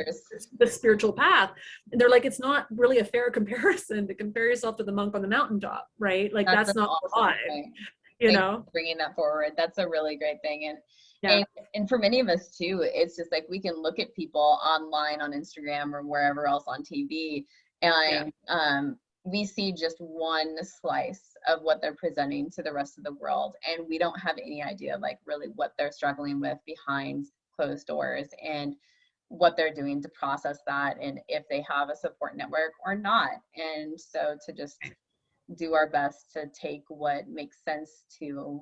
the spiritual path. And they're like, it's not really a fair comparison to compare yourself to the monk on the mountaintop, right? Like that's not alive. You know, bringing that forward, that's a really great thing. And for many of us too, it's just like we can look at people online on Instagram or wherever else on TV, and we see just one slice of what they're presenting to the rest of the world, and we don't have any idea like really what they're struggling with behind closed doors, and what they're doing to process that, and if they have a support network or not. And so to just do our best to take what makes sense to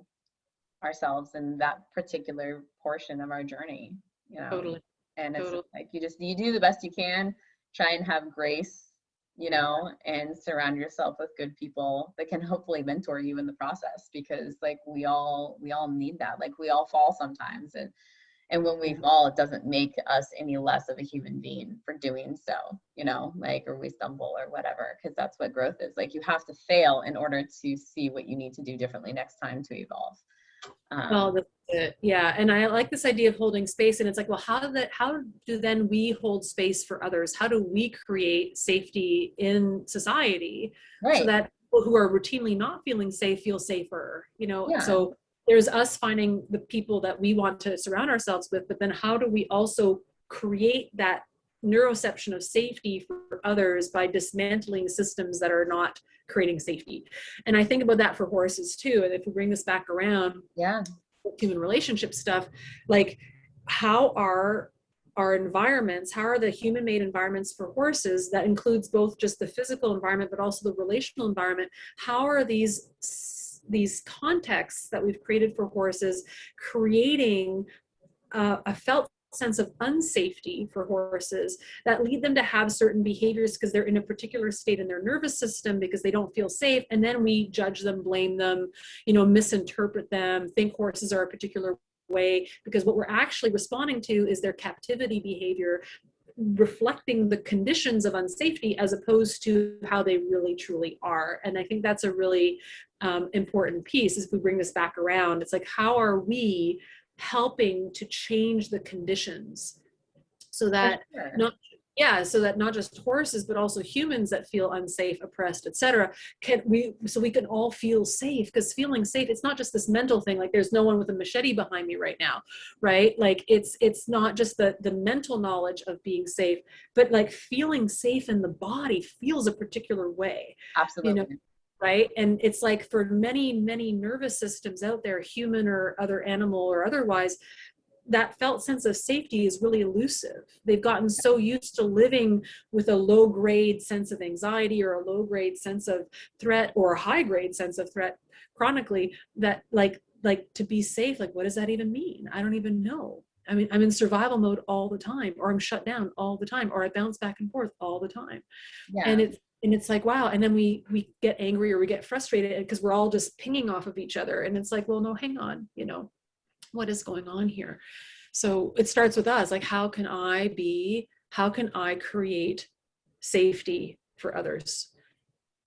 ourselves in that particular portion of our journey, you know. Totally. And it's like you do the best you can, try and have grace, you know, and surround yourself with good people that can hopefully mentor you in the process, because like we all need that. Like we all fall sometimes, and when we fall, it doesn't make us any less of a human being for doing so, you know, like, or we stumble or whatever, because that's what growth is. Like you have to fail in order to see what you need to do differently next time to evolve. Well, that's it. Yeah. And I like this idea of holding space. And it's like, well, how do then we hold space for others? How do we create safety in society, so that people who are routinely not feeling safe feel safer, you know? So there's us finding the people that we want to surround ourselves with, but then how do we also create that neuroception of safety for others by dismantling systems that are not creating safety? And I think about that for horses too. And if we bring this back around, human relationship stuff, like how are our environments, how are the human-made environments for horses, that includes both just the physical environment, but also the relational environment, how are these contexts that we've created for horses creating a felt sense of unsafety for horses that lead them to have certain behaviors because they're in a particular state in their nervous system because they don't feel safe, and then we judge them, blame them, you know, misinterpret them, think horses are a particular way, because what we're actually responding to is their captivity behavior reflecting the conditions of unsafety as opposed to how they really truly are. And I think that's a really important piece. As we bring this back around, it's like, how are we helping to change the conditions so that Yeah, so that not just horses, but also humans that feel unsafe, oppressed, etc. So we can all feel safe, because feeling safe, it's not just this mental thing, like there's no one with a machete behind me right now, right? Like it's not just the mental knowledge of being safe, but like feeling safe in the body feels a particular way, you know, Absolutely. right? And it's like for many, many nervous systems out there, human or other animal or otherwise, that felt sense of safety is really elusive. They've gotten so used to living with a low grade sense of anxiety or a low grade sense of threat or a high grade sense of threat chronically, that like to be safe, like what does that even mean? I don't even know. I mean, I'm in survival mode all the time, or I'm shut down all the time, or I bounce back and forth all the time. Yeah. And it's like, wow. And then we get angry or we get frustrated because we're all just pinging off of each other. And it's like, well, no, hang on, you know, what is going on here? So it starts with us, like, how can I create safety for others?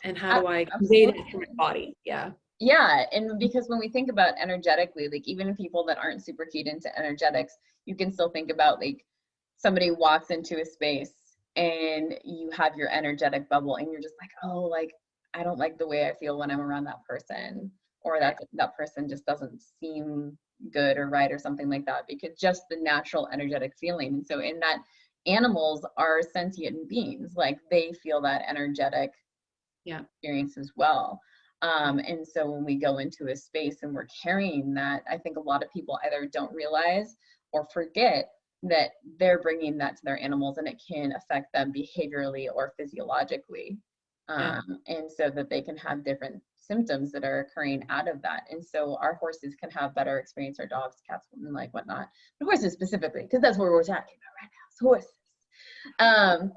And how do I convey that through my body? Yeah. Yeah, and because when we think about energetically, like even people that aren't super keyed into energetics, you can still think about like somebody walks into a space and you have your energetic bubble and you're just like, oh, like I don't like the way I feel when I'm around that person, or that person just doesn't seem good or right or something like that, because just the natural energetic feeling. And so in that, animals are sentient beings, like they feel that energetic experience as well. And so when we go into a space and we're carrying that, I think a lot of people either don't realize or forget that they're bringing that to their animals, and it can affect them behaviorally or physiologically. And so that they can have different symptoms that are occurring out of that. And so our horses can have better experience, our dogs, cats, and like whatnot, but horses specifically, because that's what we're talking about right now, is horses.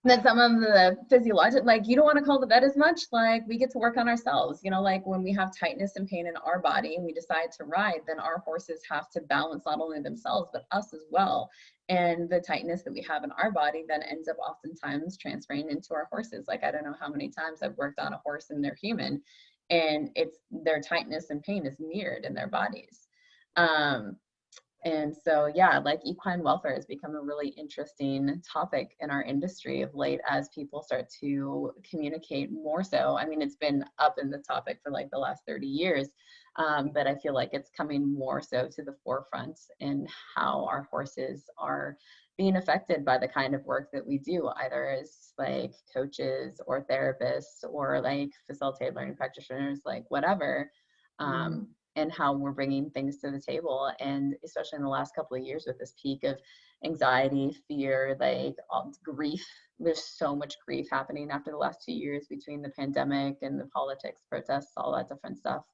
That some of the physiologic, like you don't want to call the vet as much, like we get to work on ourselves, you know, like when we have tightness and pain in our body and we decide to ride, then our horses have to balance not only themselves, but us as well. And the tightness that we have in our body then ends up oftentimes transferring into our horses. Like, I don't know how many times I've worked on a horse and they're human, and it's their tightness and pain is mirrored in their bodies. And so, yeah, like equine welfare has become a really interesting topic in our industry of late as people start to communicate more so. I mean, it's been up in the topic for like the last 30 years, but I feel like it's coming more so to the forefront in how our horses are being affected by the kind of work that we do, either as like coaches or therapists or like facilitated learning practitioners, like whatever. And how we're bringing things to the table. And especially in the last couple of years with this peak of anxiety, fear, like grief, there's so much grief happening after the last 2 years between the pandemic and the politics, protests, all that different stuff.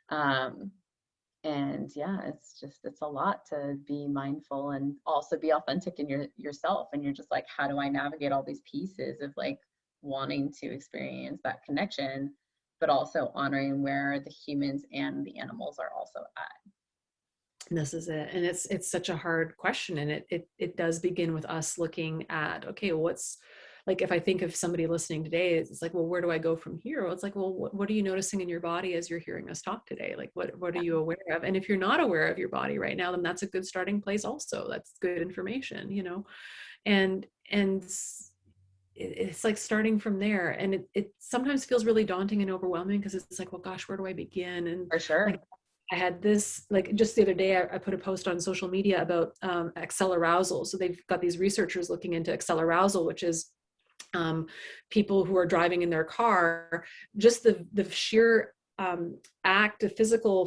And yeah, it's a lot to be mindful and also be authentic in yourself. And you're just like, how do I navigate all these pieces of like wanting to experience that connection, but also honoring where the humans and the animals are also at. And this is it. And it's such a hard question. And it does begin with us looking at, okay, what's like, if I think of somebody listening today, it's like, well, where do I go from here? Well, it's like, well, what are you noticing in your body as you're hearing us talk today? Like, what are you aware of? And if you're not aware of your body right now, then that's a good starting place also. That's good information, you know? And it's like starting from there, and it sometimes feels really daunting and overwhelming, because it's like, well, gosh, where do I begin? And for sure, like, I had this, like just the other day, I put a post on social media about accelerousal. So they've got these researchers looking into accelerousal, which is people who are driving in their car, just the sheer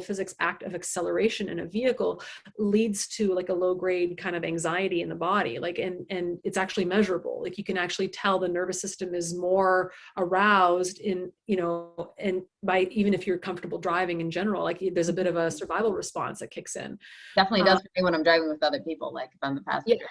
physics act of acceleration in a vehicle leads to like a low grade kind of anxiety in the body, like, and it's actually measurable. Like you can actually tell the nervous system is more aroused in, you know, and by, even if you're comfortable driving in general, like there's a bit of a survival response that kicks in. Definitely does for me when I'm driving with other people, like if I'm the passenger.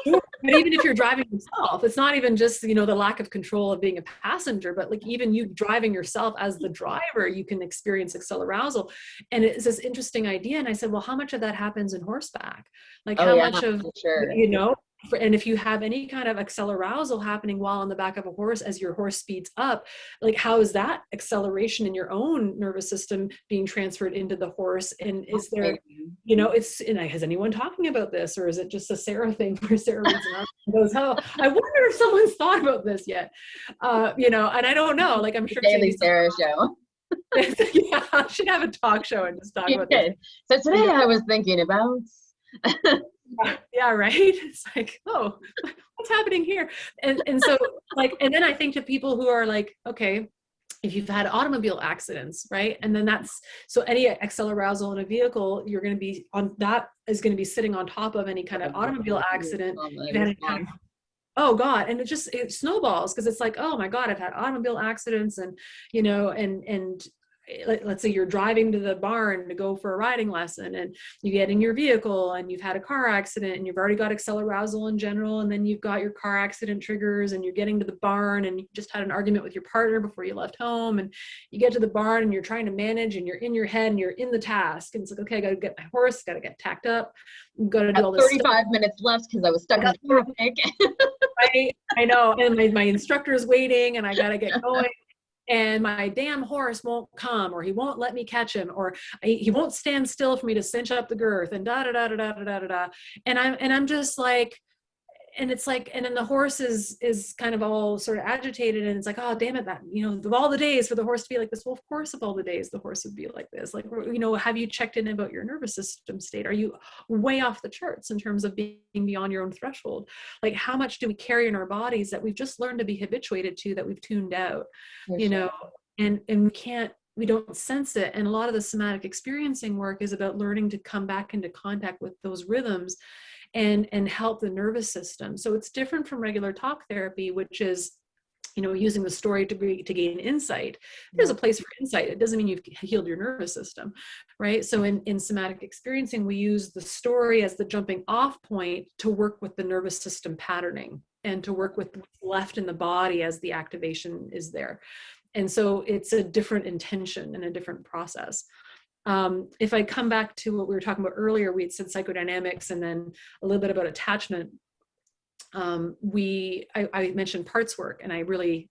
Yeah. But even if you're driving yourself, it's not even just, you know, the lack of control of being a passenger, but like even you driving yourself as the driver, you can experience accelerousal. And it's this interesting idea. And I said, well, how much of that happens in horseback? Like how much of, you know, and if you have any kind of accelerousal happening while on the back of a horse as your horse speeds up, like how is that acceleration in your own nervous system being transferred into the horse? And is there, you know, and has anyone talking about this, or is it just a Sarah thing where Sarah reads it out? Goes, oh, I wonder if someone's thought about this yet. You know, and I don't know, like I'm sure Daily Sarah show. yeah, I should have a talk show and just talk about this. So today I was thinking about. Yeah, right. It's like, oh, what's happening here? And so like, and then I think to people who are like, okay, if you've had automobile accidents, right? And then that's, so any excel arousal in a vehicle, you're going to be on, that is going to be sitting on top of any kind of automobile accident. You've had any kind of, oh God. And it snowballs because it's like, oh my God, I've had automobile accidents and, you know, and let's say you're driving to the barn to go for a riding lesson and you get in your vehicle and you've had a car accident and you've already got excel arousal in general. And then you've got your car accident triggers and you're getting to the barn and you just had an argument with your partner before you left home. And you get to the barn and you're trying to manage and you're in your head and you're in the task. And it's like, okay, I got to get my horse, got to get tacked up. I'm going to do all this 35 minutes left because I was stuck in traffic. I know. And my instructor's waiting and I got to get going. And my damn horse won't come, or he won't let me catch him, or he won't stand still for me to cinch up the girth, and da da da da da da da da. And I'm just like, and it's like, and then the horse is kind of all sort of agitated, and it's like, oh damn it, that, you know, of all the days for the horse to be like this, well, of course, of all the days the horse would be like this. Like, you know, have you checked in about your nervous system state? Are you way off the charts in terms of being beyond your own threshold? Like, how much do we carry in our bodies that we've just learned to be habituated to, that we've tuned out, you know, and we don't sense it. And a lot of the somatic experiencing work is about learning to come back into contact with those rhythms and help the nervous system. So it's different from regular talk therapy, which is, you know, using the story to gain insight. There's a place for insight. It doesn't mean you've healed your nervous system, right? So in somatic experiencing, we use the story as the jumping off point to work with the nervous system patterning and to work with what's left in the body as the activation is there. And so it's a different intention and a different process. If I come back to what we were talking about earlier, we had said psychodynamics and then a little bit about attachment. I mentioned parts work, and I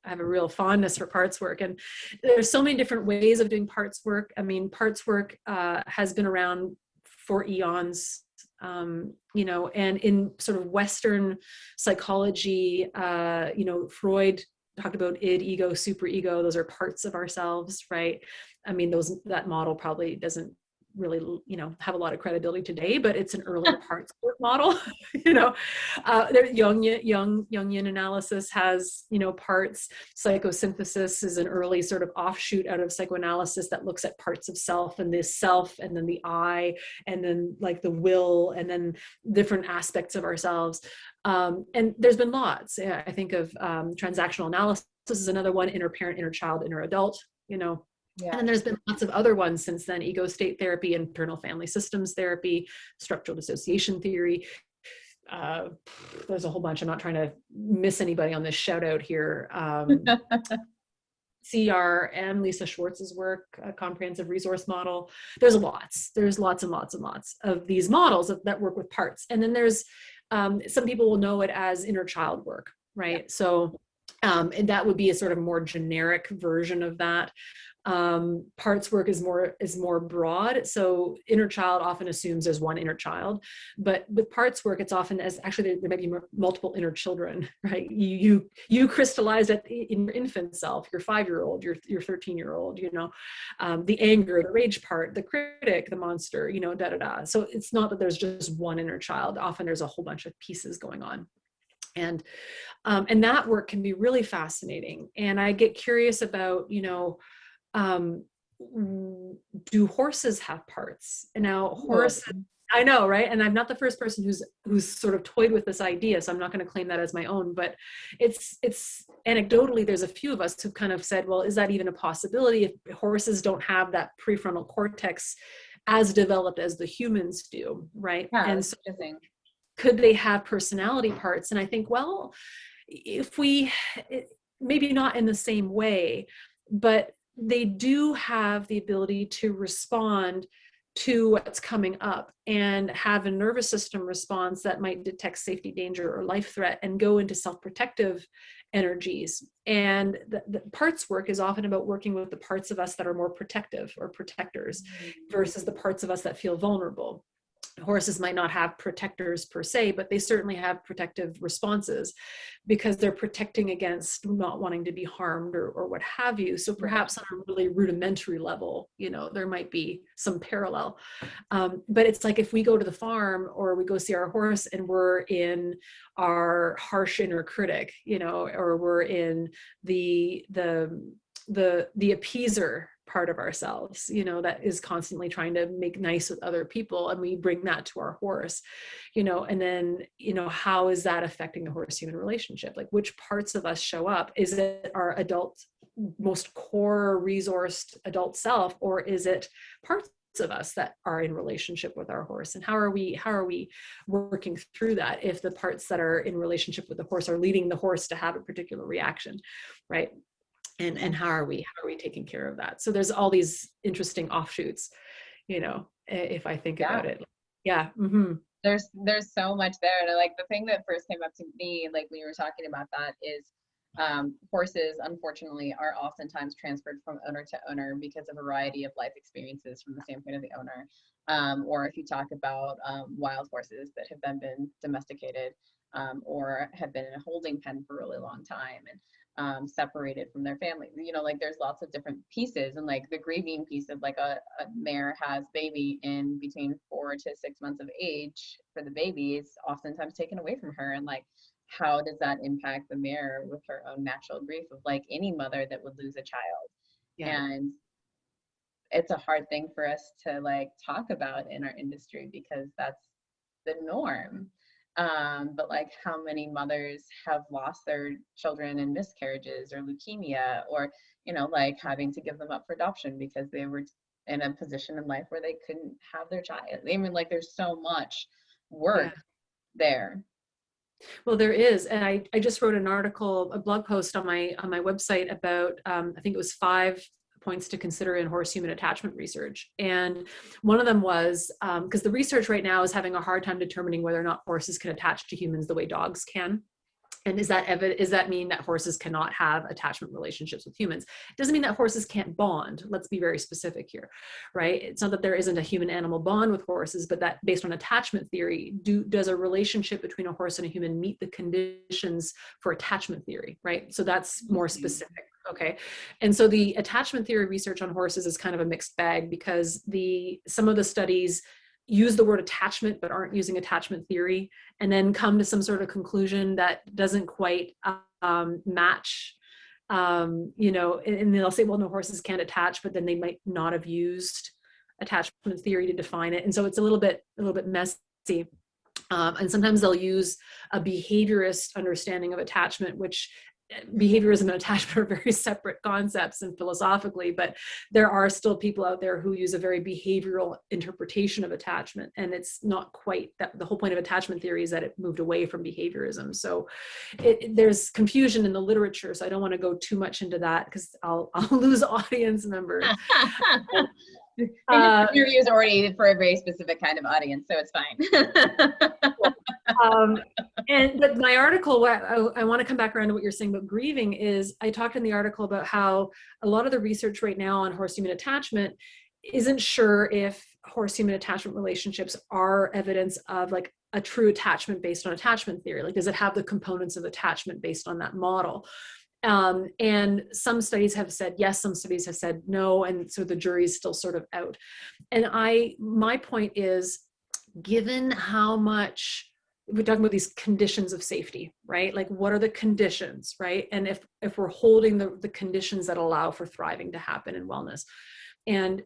have a real fondness for parts work. And there's so many different ways of doing parts work. I mean, parts work has been around for eons. You know, and in sort of Western psychology, you know, Freud talked about id, ego, superego. Those are parts of ourselves, right? I mean, that model probably doesn't really, you know, have a lot of credibility today, but it's an earlier parts work model. You know, Jungian analysis has, you know, parts. Psychosynthesis is an early sort of offshoot out of psychoanalysis that looks at parts of self, and this self, and then the I, and then like the will, and then different aspects of ourselves. And there's been lots. I think of transactional analysis is another one, inner parent, inner child, inner adult, you know. Yeah. And then there's been lots of other ones since then: ego state therapy, internal family systems therapy, structural dissociation theory. There's a whole bunch. I'm not trying to miss anybody on this shout out here. CRM, Lisa Schwartz's work, a comprehensive resource model. There's lots and lots and lots of these models that work with parts. And then there's some people will know it as inner child work, right? Yeah. So and that would be a sort of more generic version of that. Parts work is more broad. So inner child often assumes there's one inner child, but with parts work, it's often as actually there might be multiple inner children, right? You crystallized in your infant self, your 5-year-old, your 13-year-old, you know, the anger, the rage part, the critic, the monster, you know, da da da. So it's not that there's just one inner child. Often there's a whole bunch of pieces going on. And that work can be really fascinating. And I get curious about, you know, do horses have parts? And now horses, I know, right? And I'm not the first person who's sort of toyed with this idea, so I'm not going to claim that as my own, but it's anecdotally, there's a few of us who've kind of said, well, is that even a possibility if horses don't have that prefrontal cortex as developed as the humans do, right? Yeah, and so could they have personality parts? And I think, well, if maybe not in the same way, but they do have the ability to respond to what's coming up and have a nervous system response that might detect safety, danger, or life threat and go into self-protective energies. And the parts work is often about working with the parts of us that are more protective or protectors versus the parts of us that feel vulnerable. Horses might not have protectors per se, but they certainly have protective responses because they're protecting against not wanting to be harmed or what have you. So perhaps on a really rudimentary level, you know, there might be some parallel. But it's like if we go to the farm or we go see our horse and we're in our harsh inner critic, you know, or we're in the appeaser part of ourselves, you know, that is constantly trying to make nice with other people, and we bring that to our horse, you know, and then, you know, how is that affecting the horse-human relationship? Like, which parts of us show up? Is it our adult, most core resourced adult self, or is it parts of us that are in relationship with our horse? And how are we working through that if the parts that are in relationship with the horse are leading the horse to have a particular reaction, right? And how are we taking care of that? So there's all these interesting offshoots, you know, if I think about it. Yeah. Mm-hmm. There's so much there. And like the thing that first came up to me, like when you were talking about that, is horses, unfortunately, are oftentimes transferred from owner to owner because of a variety of life experiences from the standpoint of the owner. Or if you talk about wild horses that have been domesticated or have been in a holding pen for a really long time and separated from their family, you know, like there's lots of different pieces. And like the grieving piece of like a mare has baby in between 4 to 6 months of age for the baby is oftentimes taken away from her. And like, how does that impact the mare with her own natural grief of like any mother that would lose a child? And it's a hard thing for us to like talk about in our industry because that's the norm. But like how many mothers have lost their children in miscarriages or leukemia, or, you know, like having to give them up for adoption because they were in a position in life where they couldn't have their child. I mean, like there's so much work there. Well, there is. And I just wrote an article, a blog post on my website about, I think it was 5 points to consider in horse-human attachment research. And one of them was, because the research right now is having a hard time determining whether or not horses can attach to humans the way dogs can. And does that mean that horses cannot have attachment relationships with humans? It doesn't mean that horses can't bond. Let's be very specific here, right? It's not that there isn't a human-animal bond with horses, but that based on attachment theory, does a relationship between a horse and a human meet the conditions for attachment theory, right? So that's more specific. Okay. And so the attachment theory research on horses is kind of a mixed bag because some of the studies use the word attachment but aren't using attachment theory, and then come to some sort of conclusion that doesn't quite match, you know, and they'll say, well, no, horses can't attach, but then they might not have used attachment theory to define it. And so it's a little bit messy. And sometimes they'll use a behaviorist understanding of attachment, which behaviorism and attachment are very separate concepts and philosophically, but there are still people out there who use a very behavioral interpretation of attachment. And it's not quite that. The whole point of attachment theory is that it moved away from behaviorism. So there's confusion in the literature. So I don't want to go too much into that because I'll lose audience members. This interview is already for a very specific kind of audience, so it's fine. But my article, I want to come back around to what you're saying about grieving, is I talked in the article about how a lot of the research right now on horse-human attachment isn't sure if horse-human attachment relationships are evidence of like a true attachment based on attachment theory. Like, does it have the components of attachment based on that model? And some studies have said yes, some studies have said no, and so the jury's still sort of out. And my point is, given how much we're talking about these conditions of safety, right? Like, what are the conditions, right? And if we're holding the conditions that allow for thriving to happen in wellness, and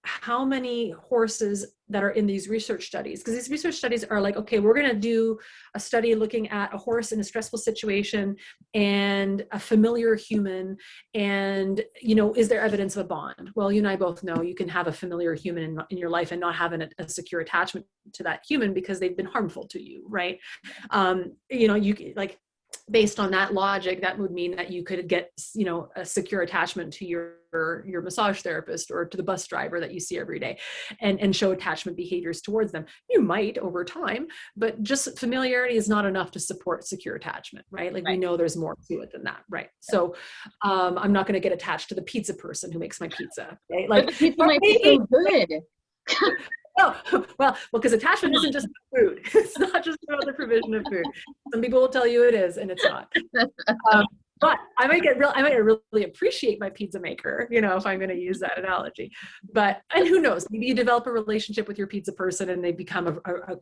how many horses that are in these research studies, because these research studies are like, okay, we're going to do a study looking at a horse in a stressful situation and a familiar human, and, you know, is there evidence of a bond? Well, you and I both know you can have a familiar human in your life and not have a secure attachment to that human because they've been harmful to you, right? You know, you like, based on that logic, that would mean that you could get, you know, a secure attachment to your massage therapist or to the bus driver that you see every day, and show attachment behaviors towards them. You might over time, but just familiarity is not enough to support secure attachment, right? Like, we know there's more to it than that, right? So I'm not going to get attached to the pizza person who makes my pizza, right? Like, but the pizza might be so good. well, because attachment isn't just food. It's not just about the provision of food. Some people will tell you it is, and it's not. But I might really appreciate my pizza maker, if I'm going to use that analogy. And who knows, maybe you develop a relationship with your pizza person and they become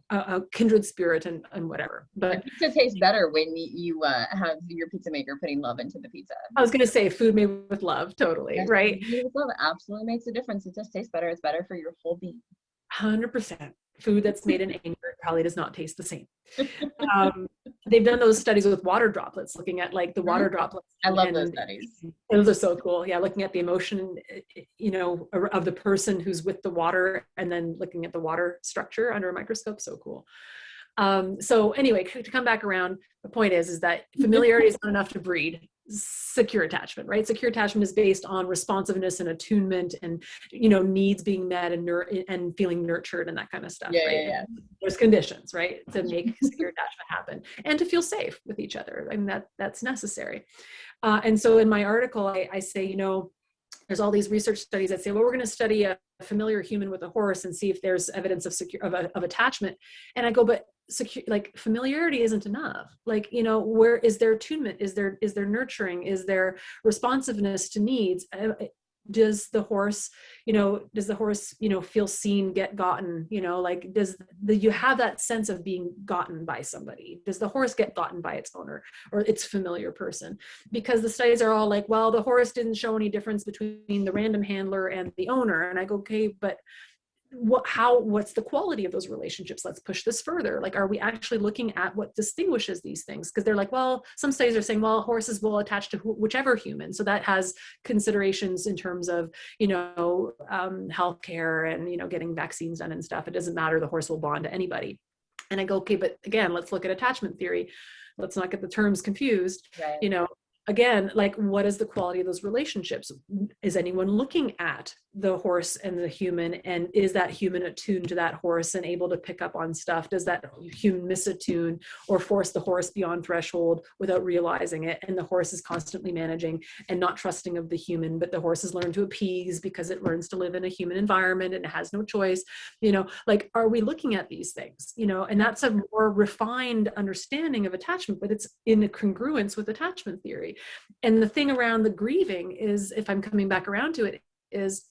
a kindred spirit and whatever. But pizza tastes better when you have your pizza maker putting love into the pizza. I was going to say food made with love, totally, yes, right? Food with love absolutely makes a difference. It just tastes better. It's better for your whole being. 100%. Food that's made in anger probably does not taste the same. They've done those studies with water droplets, looking at like the water droplets. I love those studies. Those are so cool. Yeah, looking at the emotion, of the person who's with the water, and then looking at the water structure under a microscope. So cool. So anyway, to come back around, the point is that familiarity is not enough to breed secure attachment, right? Secure attachment is based on responsiveness and attunement and, needs being met and feeling nurtured and that kind of stuff, right? Yeah. There's conditions, right, to make secure attachment happen and to feel safe with each other. I mean, that's necessary. And so in my article, I say, there's all these research studies that say, well, we're going to study a familiar human with a horse and see if there's evidence of attachment. And I go, but familiarity isn't enough. Where is there attunement? Is there nurturing? Is there responsiveness to needs? Does the horse feel seen, get gotten? Does you have that sense of being gotten by somebody? Does the horse get gotten by its owner or its familiar person? Because the studies are all like, well, the horse didn't show any difference between the random handler and the owner. And I go, okay, but what's the quality of those relationships? Let's push this further. Are we actually looking at what distinguishes these things? Because they're like, well, some studies are saying, well, horses will attach to whichever human. So that has considerations in terms of, healthcare and, getting vaccines done and stuff. It doesn't matter. The horse will bond to anybody. And I go, okay, but again, let's look at attachment theory. Let's not get the terms confused. Right. Again, what is the quality of those relationships? Is anyone looking at the horse and the human, and is that human attuned to that horse and able to pick up on stuff? Does that human misattune or force the horse beyond threshold without realizing it? And the horse is constantly managing and not trusting of the human, but the horse has learned to appease because it learns to live in a human environment and it has no choice. Are we looking at these things? And that's a more refined understanding of attachment, but it's in a congruence with attachment theory. And the thing around the grieving is, if I'm coming back around to it, is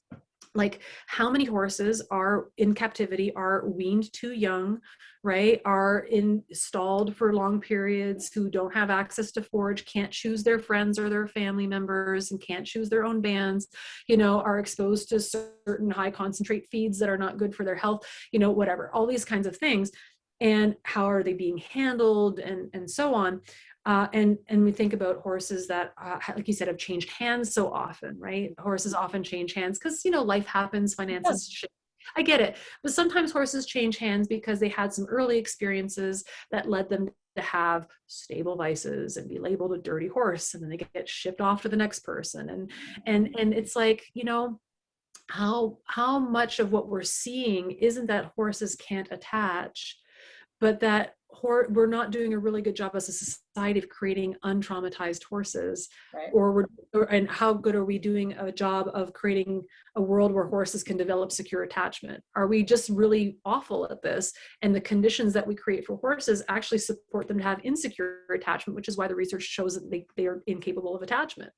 how many horses are in captivity, are weaned too young, right? Are installed for long periods, who don't have access to forage, can't choose their friends or their family members, and can't choose their own bands, are exposed to certain high concentrate feeds that are not good for their health, whatever, all these kinds of things. And how are they being handled and so on. And we think about horses that, like you said, have changed hands so often, right? Horses often change hands because, life happens, finances shift. I get it. But sometimes horses change hands because they had some early experiences that led them to have stable vices and be labeled a dirty horse. And then they get shipped off to the next person. And it's how much of what we're seeing isn't that horses can't attach, but that we're not doing a really good job as a society of creating untraumatized horses, right? And how good are we doing a job of creating a world where horses can develop secure attachment? Are we just really awful at this? And the conditions that we create for horses actually support them to have insecure attachment, which is why the research shows that they are incapable of attachment.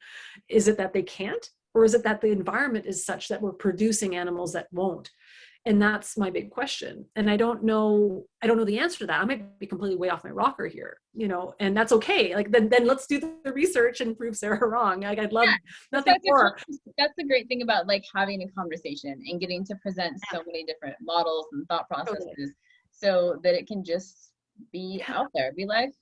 Is it that they can't? Or is it that the environment is such that we're producing animals that won't? And that's my big question. And I don't know the answer to that. I might be completely way off my rocker here, and that's okay. Then let's do the research and prove Sarah wrong. I'd love nothing more. That's the great thing about having a conversation and getting to present so many different models and thought processes so that it can just be out there, be like,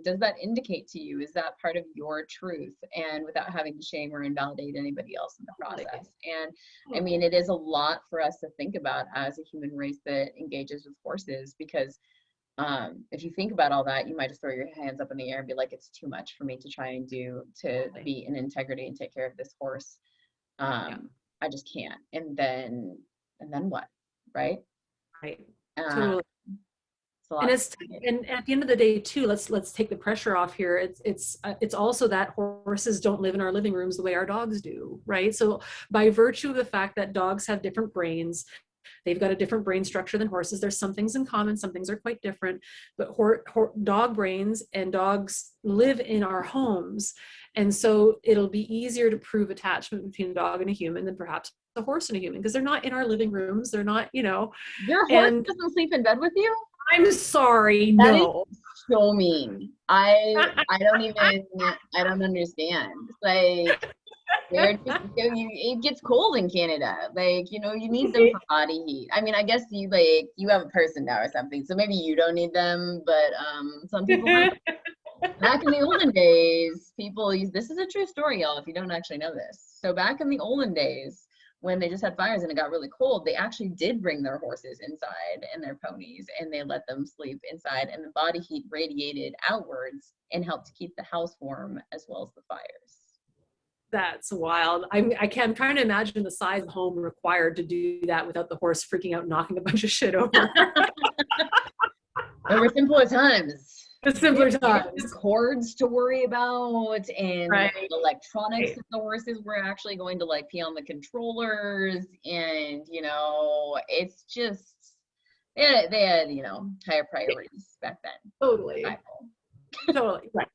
does that indicate to you? Is that part of your truth? And without having to shame or invalidate anybody else in the process. And I mean, it is a lot for us to think about as a human race that engages with horses, because if you think about all that, you might just throw your hands up in the air and be like, it's too much for me to try and do to be in integrity and take care of this horse. I just can't. And then what? Right. Right. Totally. And at the end of the day too, let's take the pressure off here. It's also that horses don't live in our living rooms the way our dogs do, right? So by virtue of the fact that dogs have different brains, They've got a different brain structure than horses. There's some things in common, some things are quite different, but dog brains and dogs live in our homes. And so it'll be easier to prove attachment between a dog and a human than perhaps a horse and a human, because they're not in our living rooms. They're not, you know. Your horse doesn't sleep in bed with you? I'm sorry, that no. Is so mean. I don't understand. Like, it gets cold in Canada. Like, you know, you need them for body heat. I mean, I guess you have a person now or something, so maybe you don't need them, but some people back in the olden days, this is a true story, y'all, if you don't actually know this. So back in the olden days, when they just had fires and it got really cold, they actually did bring their horses inside and their ponies, and they let them sleep inside, and the body heat radiated outwards and helped to keep the house warm as well as the fires. That's wild. I'm trying to imagine the size of home required to do that without the horse freaking out, knocking a bunch of shit over. There were simpler times. The simpler times. Cords to worry about, and electronics that the horses were actually going to like pee on the controllers, and you know, it's just they had you know, higher priorities back then. Totally. Totally right.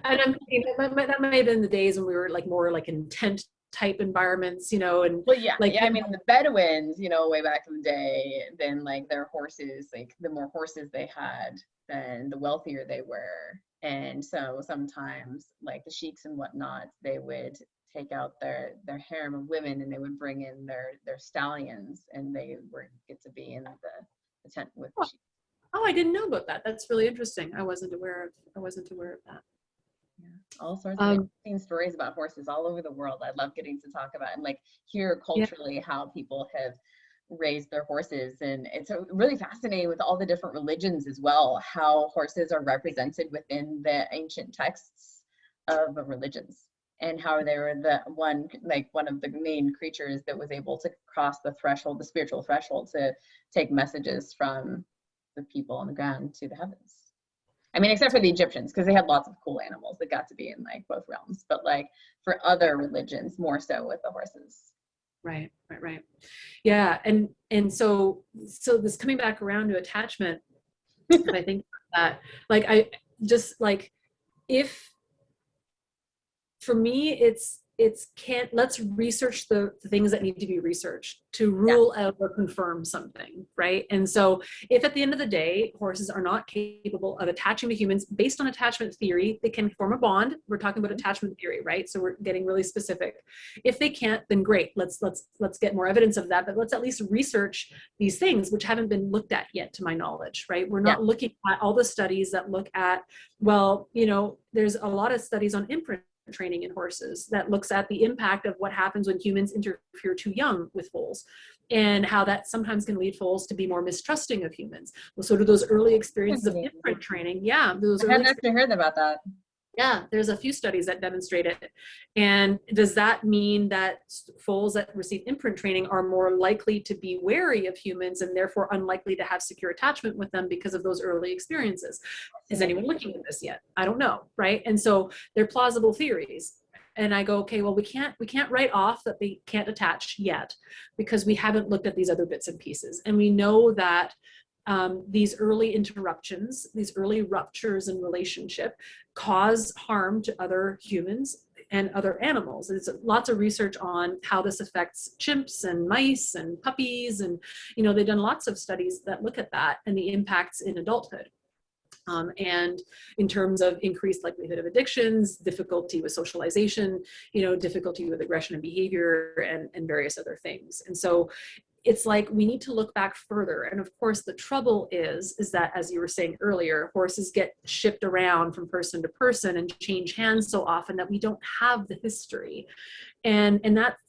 And I'm thinking that might have been the days when we were like more like in tent type environments, you know, and I mean, the Bedouins, you know, way back in the day, then like their horses, like the more horses they had, then the wealthier they were. And so sometimes like the sheiks and whatnot, they would take out their harem of women, and they would bring in their stallions, and they would get to be in the tent with the sheiks. Oh, I didn't know about that. That's really interesting. I wasn't aware of that. Yeah, all sorts of interesting stories about horses all over the world. I love getting to talk about and like hear culturally how people have raised their horses, and it's really fascinating with all the different religions as well, how horses are represented within the ancient texts of the religions, and how they were one of the main creatures that was able to cross the spiritual threshold, to take messages from the people on the ground to the heavens. I mean, except for the Egyptians, because they had lots of cool animals that got to be in like both realms, but like for other religions, more so with the horses. Right. Yeah. And so this coming back around to attachment, I think that like, I just like, if for me, let's research the things that need to be researched to rule out or confirm something, right? And so if at the end of the day, horses are not capable of attaching to humans based on attachment theory, they can form a bond. We're talking about attachment theory, right? So we're getting really specific. If they can't, then great, let's get more evidence of that, but let's at least research these things which haven't been looked at yet, to my knowledge, right? We're not looking at all the studies that look at, well, you know, there's a lot of studies on imprint training in horses that looks at the impact of what happens when humans interfere too young with foals, and how that sometimes can lead foals to be more mistrusting of humans. Well, so do those early experiences of imprint training. Yeah, I hadn't actually heard about that. Yeah, there's a few studies that demonstrate it. And does that mean that foals that receive imprint training are more likely to be wary of humans and therefore unlikely to have secure attachment with them because of those early experiences? Is anyone looking at this yet? I don't know, right? And so they're plausible theories. And I go, okay, well, we can't write off that they can't attach yet, because we haven't looked at these other bits and pieces. And we know that these early interruptions, these early ruptures in relationship cause harm to other humans and other animals. There's lots of research on how this affects chimps and mice and puppies. And, you know, they've done lots of studies that look at that and the impacts in adulthood. And in terms of increased likelihood of addictions, difficulty with socialization, you know, difficulty with aggression and behavior, and various other things. And so it's like we need to look back further. And of course, the trouble is that, as you were saying earlier, horses get shipped around from person to person and change hands so often that we don't have the history. And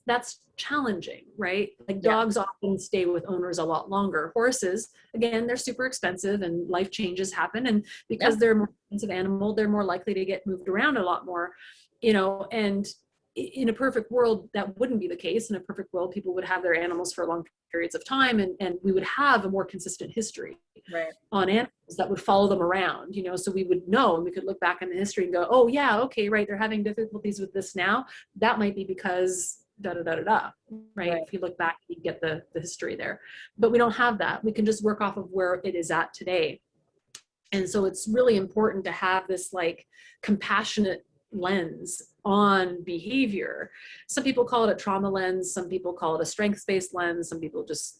that's challenging, right? Like dogs often stay with owners a lot longer. Horses, again, they're super expensive and life changes happen. And because they're a more expensive animal, they're more likely to get moved around a lot more, you know. And in a perfect world, that wouldn't be the case. In a perfect world, people would have their animals for long periods of time, and we would have a more consistent history on animals that would follow them around, you know, so we would know, and we could look back in the history and go, oh yeah, okay, right, they're having difficulties with this now. That might be because da da da da da, right? If you look back, you get the history there. But we don't have that. We can just work off of where it is at today. And so it's really important to have this like compassionate lens on behavior. Some people call it a trauma lens, some people call it a strengths-based lens, some people just,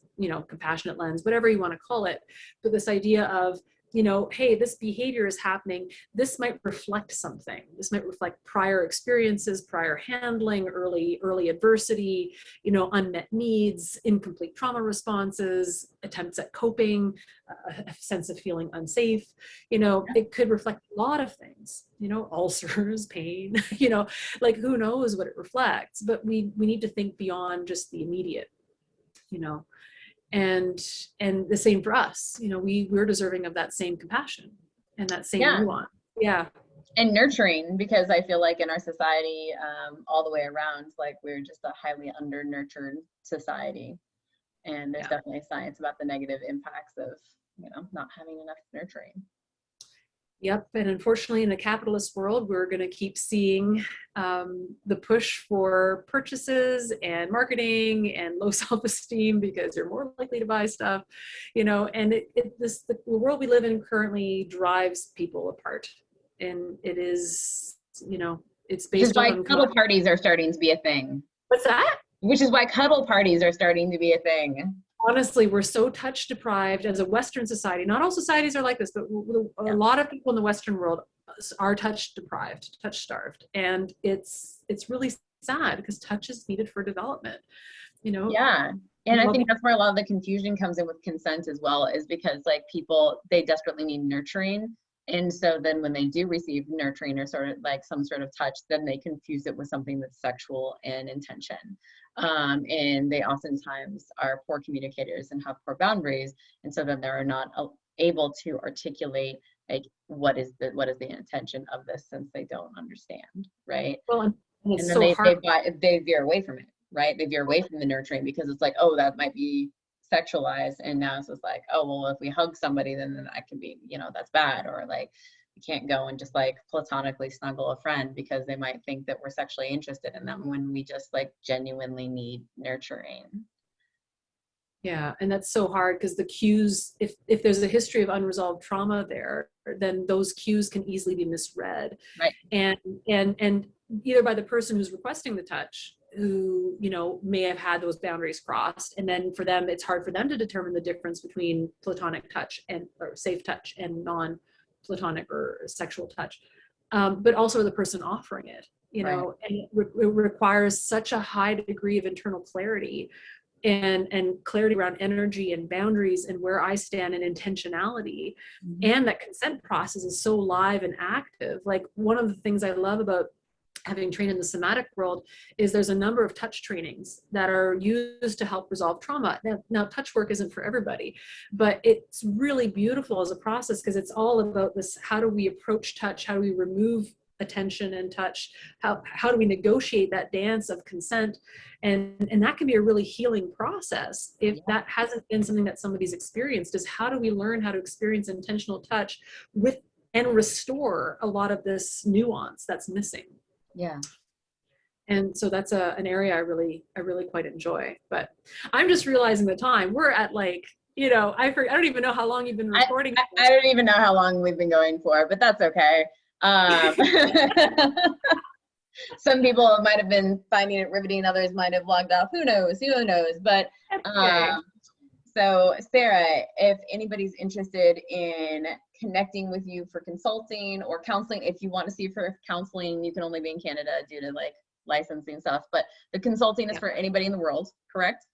compassionate lens, whatever you want to call it. But this idea of, hey, this behavior is happening. This might reflect something. This might reflect prior experiences, prior handling, early adversity, unmet needs, incomplete trauma responses, attempts at coping, a sense of feeling unsafe. It could reflect a lot of things, ulcers, pain, like who knows what it reflects, but we need to think beyond just the immediate, and the same for us, we're deserving of that same compassion and that same nuance. Yeah. And nurturing, because I feel like in our society, all the way around, like we're just a highly under-nurtured society. And there's definitely science about the negative impacts of, not having enough nurturing. Yep. And unfortunately, in a capitalist world, we're going to keep seeing the push for purchases and marketing and low self-esteem because you're more likely to buy stuff, and the world we live in currently drives people apart. And it is, it's based on... Which is why cuddle parties are starting to be a thing. What's that? Which is why cuddle parties are starting to be a thing. Honestly, we're so touch deprived as a Western society. Not all societies are like this, but a lot of people in the Western world are touch deprived, touch starved. And it's really sad because touch is needed for development, Yeah. And I think that's where a lot of the confusion comes in with consent as well, is because like people, they desperately need nurturing. And so then when they do receive nurturing or sort of like some sort of touch, then they confuse it with something that's sexual in intention. And they oftentimes are poor communicators and have poor boundaries. And so then they're not able to articulate like what is the intention of this, since they don't understand, right? Well, and then they veer away from it, right? They veer away from the nurturing because it's like, oh, that might be sexualized, and now it's just like, oh, well, if we hug somebody, then that can be, that's bad, or like we can't go and just like platonically snuggle a friend because they might think that we're sexually interested in them when we just like genuinely need nurturing. Yeah, and that's so hard because the cues, if there's a history of unresolved trauma there, then those cues can easily be misread, right? And either by the person who's requesting the touch, who may have had those boundaries crossed, and then for them it's hard for them to determine the difference between platonic touch or safe touch and non-platonic or sexual touch, but also the person offering it, right. And it requires such a high degree of internal clarity and clarity around energy and boundaries and where I stand in intentionality. Mm-hmm. And that consent process is so live and active. Like one of the things I love about having trained in the somatic world is there's a number of touch trainings that are used to help resolve trauma. Now touch work isn't for everybody, but it's really beautiful as a process because it's all about this: how do we approach touch? How do we remove attention and touch? How do we negotiate that dance of consent? And that can be a really healing process if that hasn't been something that somebody's experienced. Is how do we learn how to experience intentional touch with and restore a lot of this nuance that's missing? Yeah. And so that's an area I really quite enjoy. But I'm just realizing the time. We're at like, I don't even know how long you've been recording. I don't even know how long we've been going for, but that's okay. Some people might have been finding it riveting, others might have logged off. Who knows? But so Sarah, if anybody's interested in connecting with you for consulting or counseling, if you want to see for counseling, you can only be in Canada due to like licensing stuff, but the consulting is for anybody in the world, correct?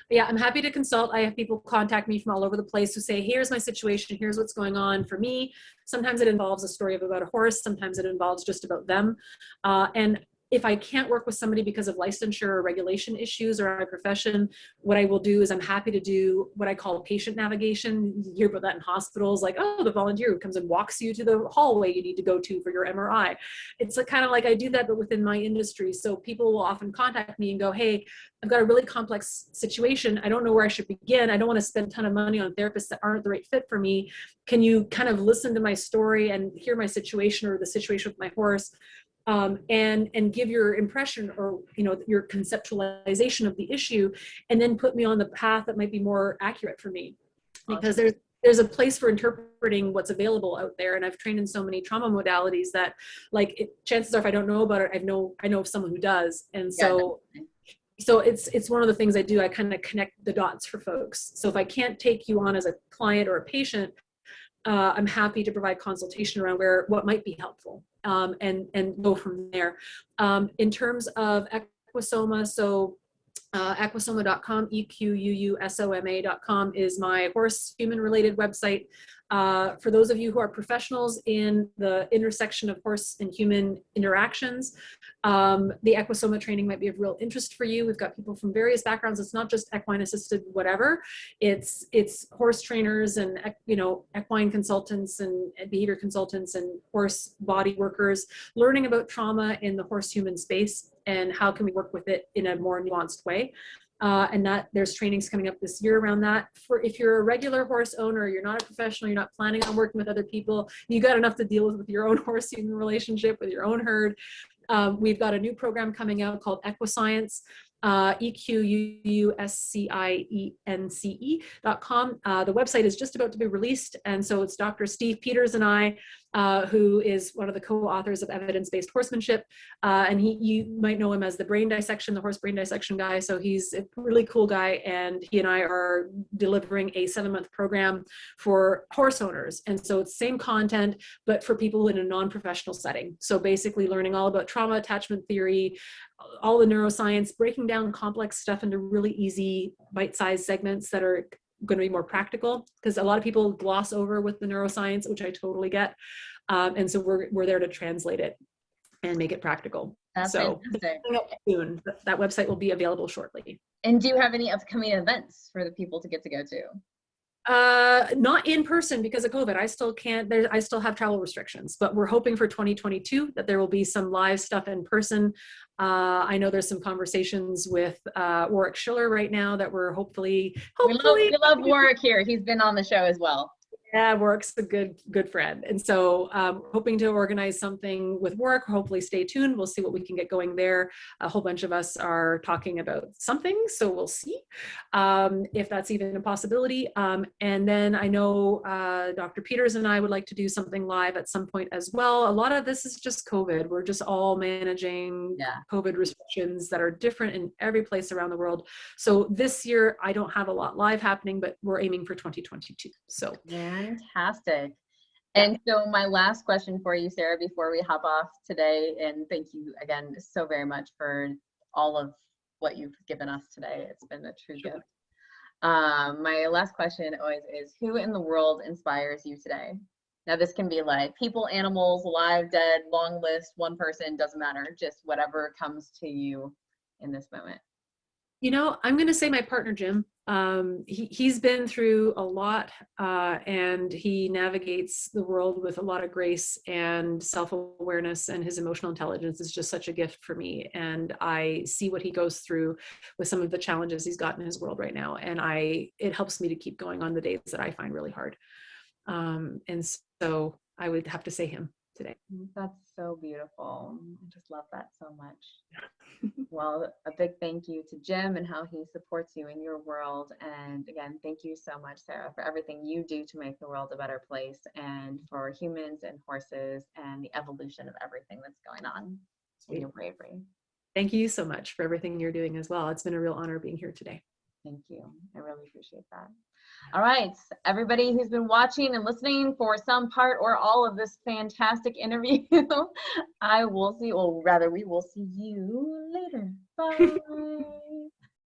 Yeah, I'm happy to consult. I have people contact me from all over the place who say, here's my situation, here's what's going on for me. Sometimes it involves a story about a horse, sometimes it involves just about them. And if I can't work with somebody because of licensure or regulation issues or my profession, what I will do is I'm happy to do what I call patient navigation. You hear about that in hospitals, like, oh, the volunteer who comes and walks you to the hallway you need to go to for your MRI. It's kind of like I do that, but within my industry. So people will often contact me and go, hey, I've got a really complex situation. I don't know where I should begin. I don't want to spend a ton of money on therapists that aren't the right fit for me. Can you kind of listen to my story and hear my situation or the situation with my horse? and give your impression or, you know, your conceptualization of the issue, and then put me on the path that might be more accurate for me. Because there's a place for interpreting what's available out there. And I've trained in so many trauma modalities that, like, chances are if I don't know about it, I know of someone who does. And so, so it's one of the things I do. I kind of connect the dots for folks. So if I can't take you on as a client or a patient, I'm happy to provide consultation around what might be helpful, and go from there. In terms of EQUUSOMA, so EQUUSOMA.com, EQUUSOMA.com is my horse-human related website. For those of you who are professionals in the intersection of horse and human interactions, the EQUUSOMA training might be of real interest for you. We've got people from various backgrounds. It's not just equine assisted whatever. It's horse trainers and, you know, equine consultants and behavior consultants and horse body workers learning about trauma in the horse-human space and how can we work with it in a more nuanced way. And that there's trainings coming up this year around that. For if you're a regular horse owner, you're not a professional, you're not planning on working with other people, you got enough to deal with your own horse-human relationship, with your own herd. We've got a new program coming out called EQUUScience, EQUUScience.com. The website is just about to be released. And so it's Dr. Steve Peters and I, who is one of the co-authors of Evidence-Based Horsemanship. And you might know him as the horse brain dissection guy. So he's a really cool guy. And he and I are delivering a 7-month program for horse owners. And so it's same content, but for people in a non-professional setting. So basically learning all about trauma, attachment theory, all the neuroscience, breaking down complex stuff into really easy bite-sized segments that are going to be more practical, because a lot of people gloss over with the neuroscience, which I totally get. And so we're there to translate it and make it practical. That's so fantastic. Soon, that website will be available shortly. And do you have any upcoming events for the people to get to go to? Not in person because of COVID. I still have travel restrictions, but we're hoping for 2022 that there will be some live stuff in person. I know there's some conversations with Warwick Schiller right now that we're hopefully. We love Warwick here. He's been on the show as well. Yeah, Warwick's a good friend. And so hoping to organize something with Warwick. Hopefully stay tuned. We'll see what we can get going there. A whole bunch of us are talking about something, so we'll see if that's even a possibility. And then I know Dr. Peters and I would like to do something live at some point as well. A lot of this is just COVID. We're just all managing COVID restrictions that are different in every place around the world. So this year, I don't have a lot live happening, but we're aiming for 2022. So. Fantastic. And so my last question for you, Sarah, before we hop off today, and thank you again so very much for all of what you've given us today. It's been a true gift. My last question always is, who in the world inspires you today? Now this can be like people, animals, alive, dead, long list, one person, doesn't matter, just whatever comes to you in this moment. You know, I'm going to say my partner, Jim. He's been through a lot, and he navigates the world with a lot of grace and self-awareness, and his emotional intelligence is just such a gift for me. And I see what he goes through with some of the challenges he's got in his world right now. And it helps me to keep going on the days that I find really hard. And so I would have to say him today. That's so beautiful. I just love that so much. Well, a big thank you to Jim and how he supports you in your world. And again, thank you so much, Sarah, for everything you do to make the world a better place and for humans and horses and the evolution of everything that's going on. And your bravery. Thank you so much for everything you're doing as well. It's been a real honor being here today. Thank you. I really appreciate that. All right, everybody who's been watching and listening for some part or all of this fantastic interview, we will see you later. Bye.